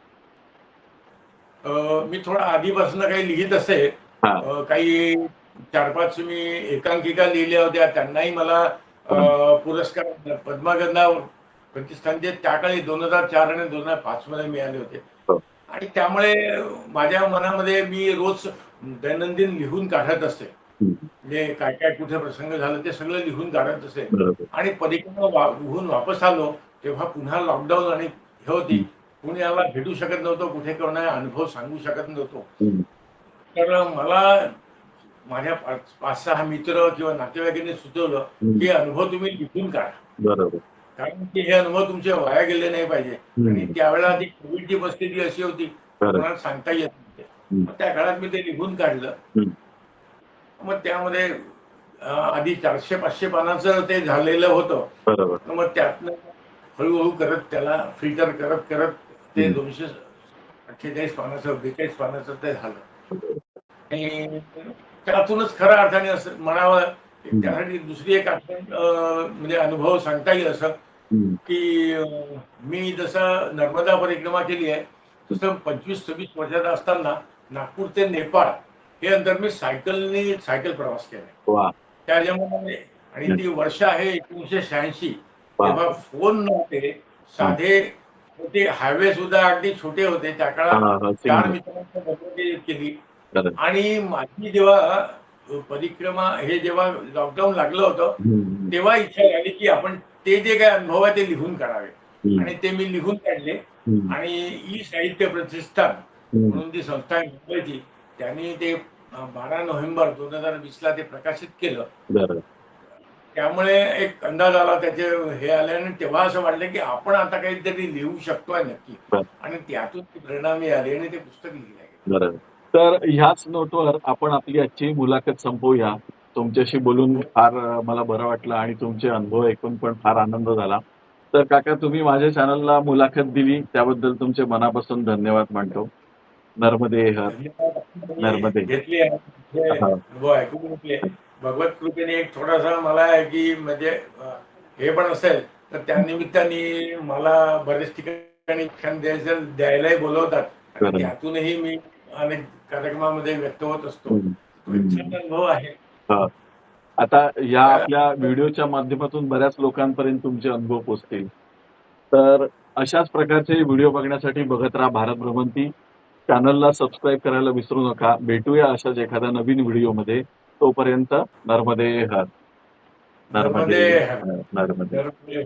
[SPEAKER 2] मी थोडा आधीपासून काही लिहित असे.
[SPEAKER 1] हा.
[SPEAKER 2] काही 4-5 मी एकांकिका लिहिल्या होत्या. त्यांनाही मला पुरस्कार पद्मगंधा प्रतिष्ठानचे त्या काळी 2004 आणि 2005 मध्ये मिळाले होते.
[SPEAKER 1] हो.
[SPEAKER 2] आणि त्यामुळे माझ्या मनामध्ये मी रोज दैनंदिन लिहून काढत असते. म्हणजे काय काय कुठे प्रसंग झाला ते सगळं लिहून काढत असे.
[SPEAKER 1] बरोबर.
[SPEAKER 2] आणि परिक्रमा होऊन वापस आलो तेव्हा पुन्हा लॉकडाऊन आणि हे होती. कुणी याला भेटू शकत नव्हतो, कुठे कोणा अनुभव सांगू शकत नव्हतो. तर मला माझ्या 5-6 मित्र किंवा नातेवाईकांनी सुचवलं की अनुभव तुम्ही लिहून काढा.
[SPEAKER 1] बरोबर.
[SPEAKER 2] कारण की हे अनुभव तुमचे वाया गेले नाही पाहिजे. आणि त्यावेळेला ती कोविडची परिस्थिती अशी होती कोणाला सांगता येत नव्हते. मग त्या काळात मी ते लिहून काढलं. मग त्यामध्ये आधी 400-500 पानाचं ते झालेलं होतं.
[SPEAKER 1] बरोबर.
[SPEAKER 2] मग त्यातनं हळूहळू करत त्याला फिल्टर करत करत ते 248 पानाचं 42 पानाचं ते झालं. आणि त्यातूनच खऱ्या अर्थाने असं म्हणावं त्यासाठी दुसरी एक आठवण म्हणजे अनुभव सांगता येईल असं की मी जसं नर्मदा परिक्रमा केली आहे तसं 25-26 वर्षाचा असताना नागपूर ते नेपाळ हे अंतर मी सायकल प्रवास केलाय. त्याच्यामुळे आणि ती वर्ष आहे 1986. तेव्हा फोन नव्हते, साधे होते, हायवे सुद्धा अगदी छोटे होते. त्या काळात 4 मित्रांची बरोबरी केली. आणि माझी जेव्हा परिक्रमा हे जेव्हा लॉकडाऊन लागलं होतं तेव्हा इच्छा झाली की आपण ते जे काही अनुभव आहे ते लिहून काढावे. आणि ते मी लिहून काढले. आणि ई साहित्य प्रतिष्ठान म्हणून ती संस्था आहे मुंबईची, त्यांनी ते 12 नोव्हेंबर 2020 ला ते प्रकाशित केलं. त्यामुळे एक अंदाज आला त्याचे हे आले आणि तेव्हा असं वाटलं की आपण आता काहीतरी लिहू शकतोय नक्की. आणि त्यातून ती प्रेरणा मिळाली आणि ते पुस्तक लिहिलं.
[SPEAKER 1] बरोबर. तर ह्याच नोटवर आपण आपली आजची मुलाखत संपवूया. तुमच्याशी बोलून फार मला बरं वाटलं आणि तुमचे अनुभव ऐकून पण फार आनंद झाला. तर काका तुम्ही माझ्या चॅनलला मुलाखत दिली त्याबद्दल तुमचे मनापासून धन्यवाद मानतो. नर्मदे हर. नर्मदे.
[SPEAKER 2] घेतली अनुभव ऐकून घेतले. भगवत कृपेने एक थोडासा मला आहे की म्हणजे हे पण असेल तर त्यानिमित्ताने मला बरेच ठिकाणी द्यायलाही बोलवतात. आणि त्यातूनही मी अनेक कार्यक्रमामध्ये व्यक्त होत असतो. तो एक छान अनुभव आहे.
[SPEAKER 1] आता या आपल्या व्हिडिओच्या माध्यमातून बऱ्याच लोकांपर्यंत तुमचे अनुभव पोहोचतील. तर अशाच प्रकारचे व्हिडिओ बघण्यासाठी बघत राहा भारत भ्रमंती. चॅनलला सबस्क्राईब करायला विसरू नका. भेटूया अशाच एखाद्या नवीन व्हिडिओमध्ये. तोपर्यंत नर्मदे हर. नर्मदे हर. नर्मदे.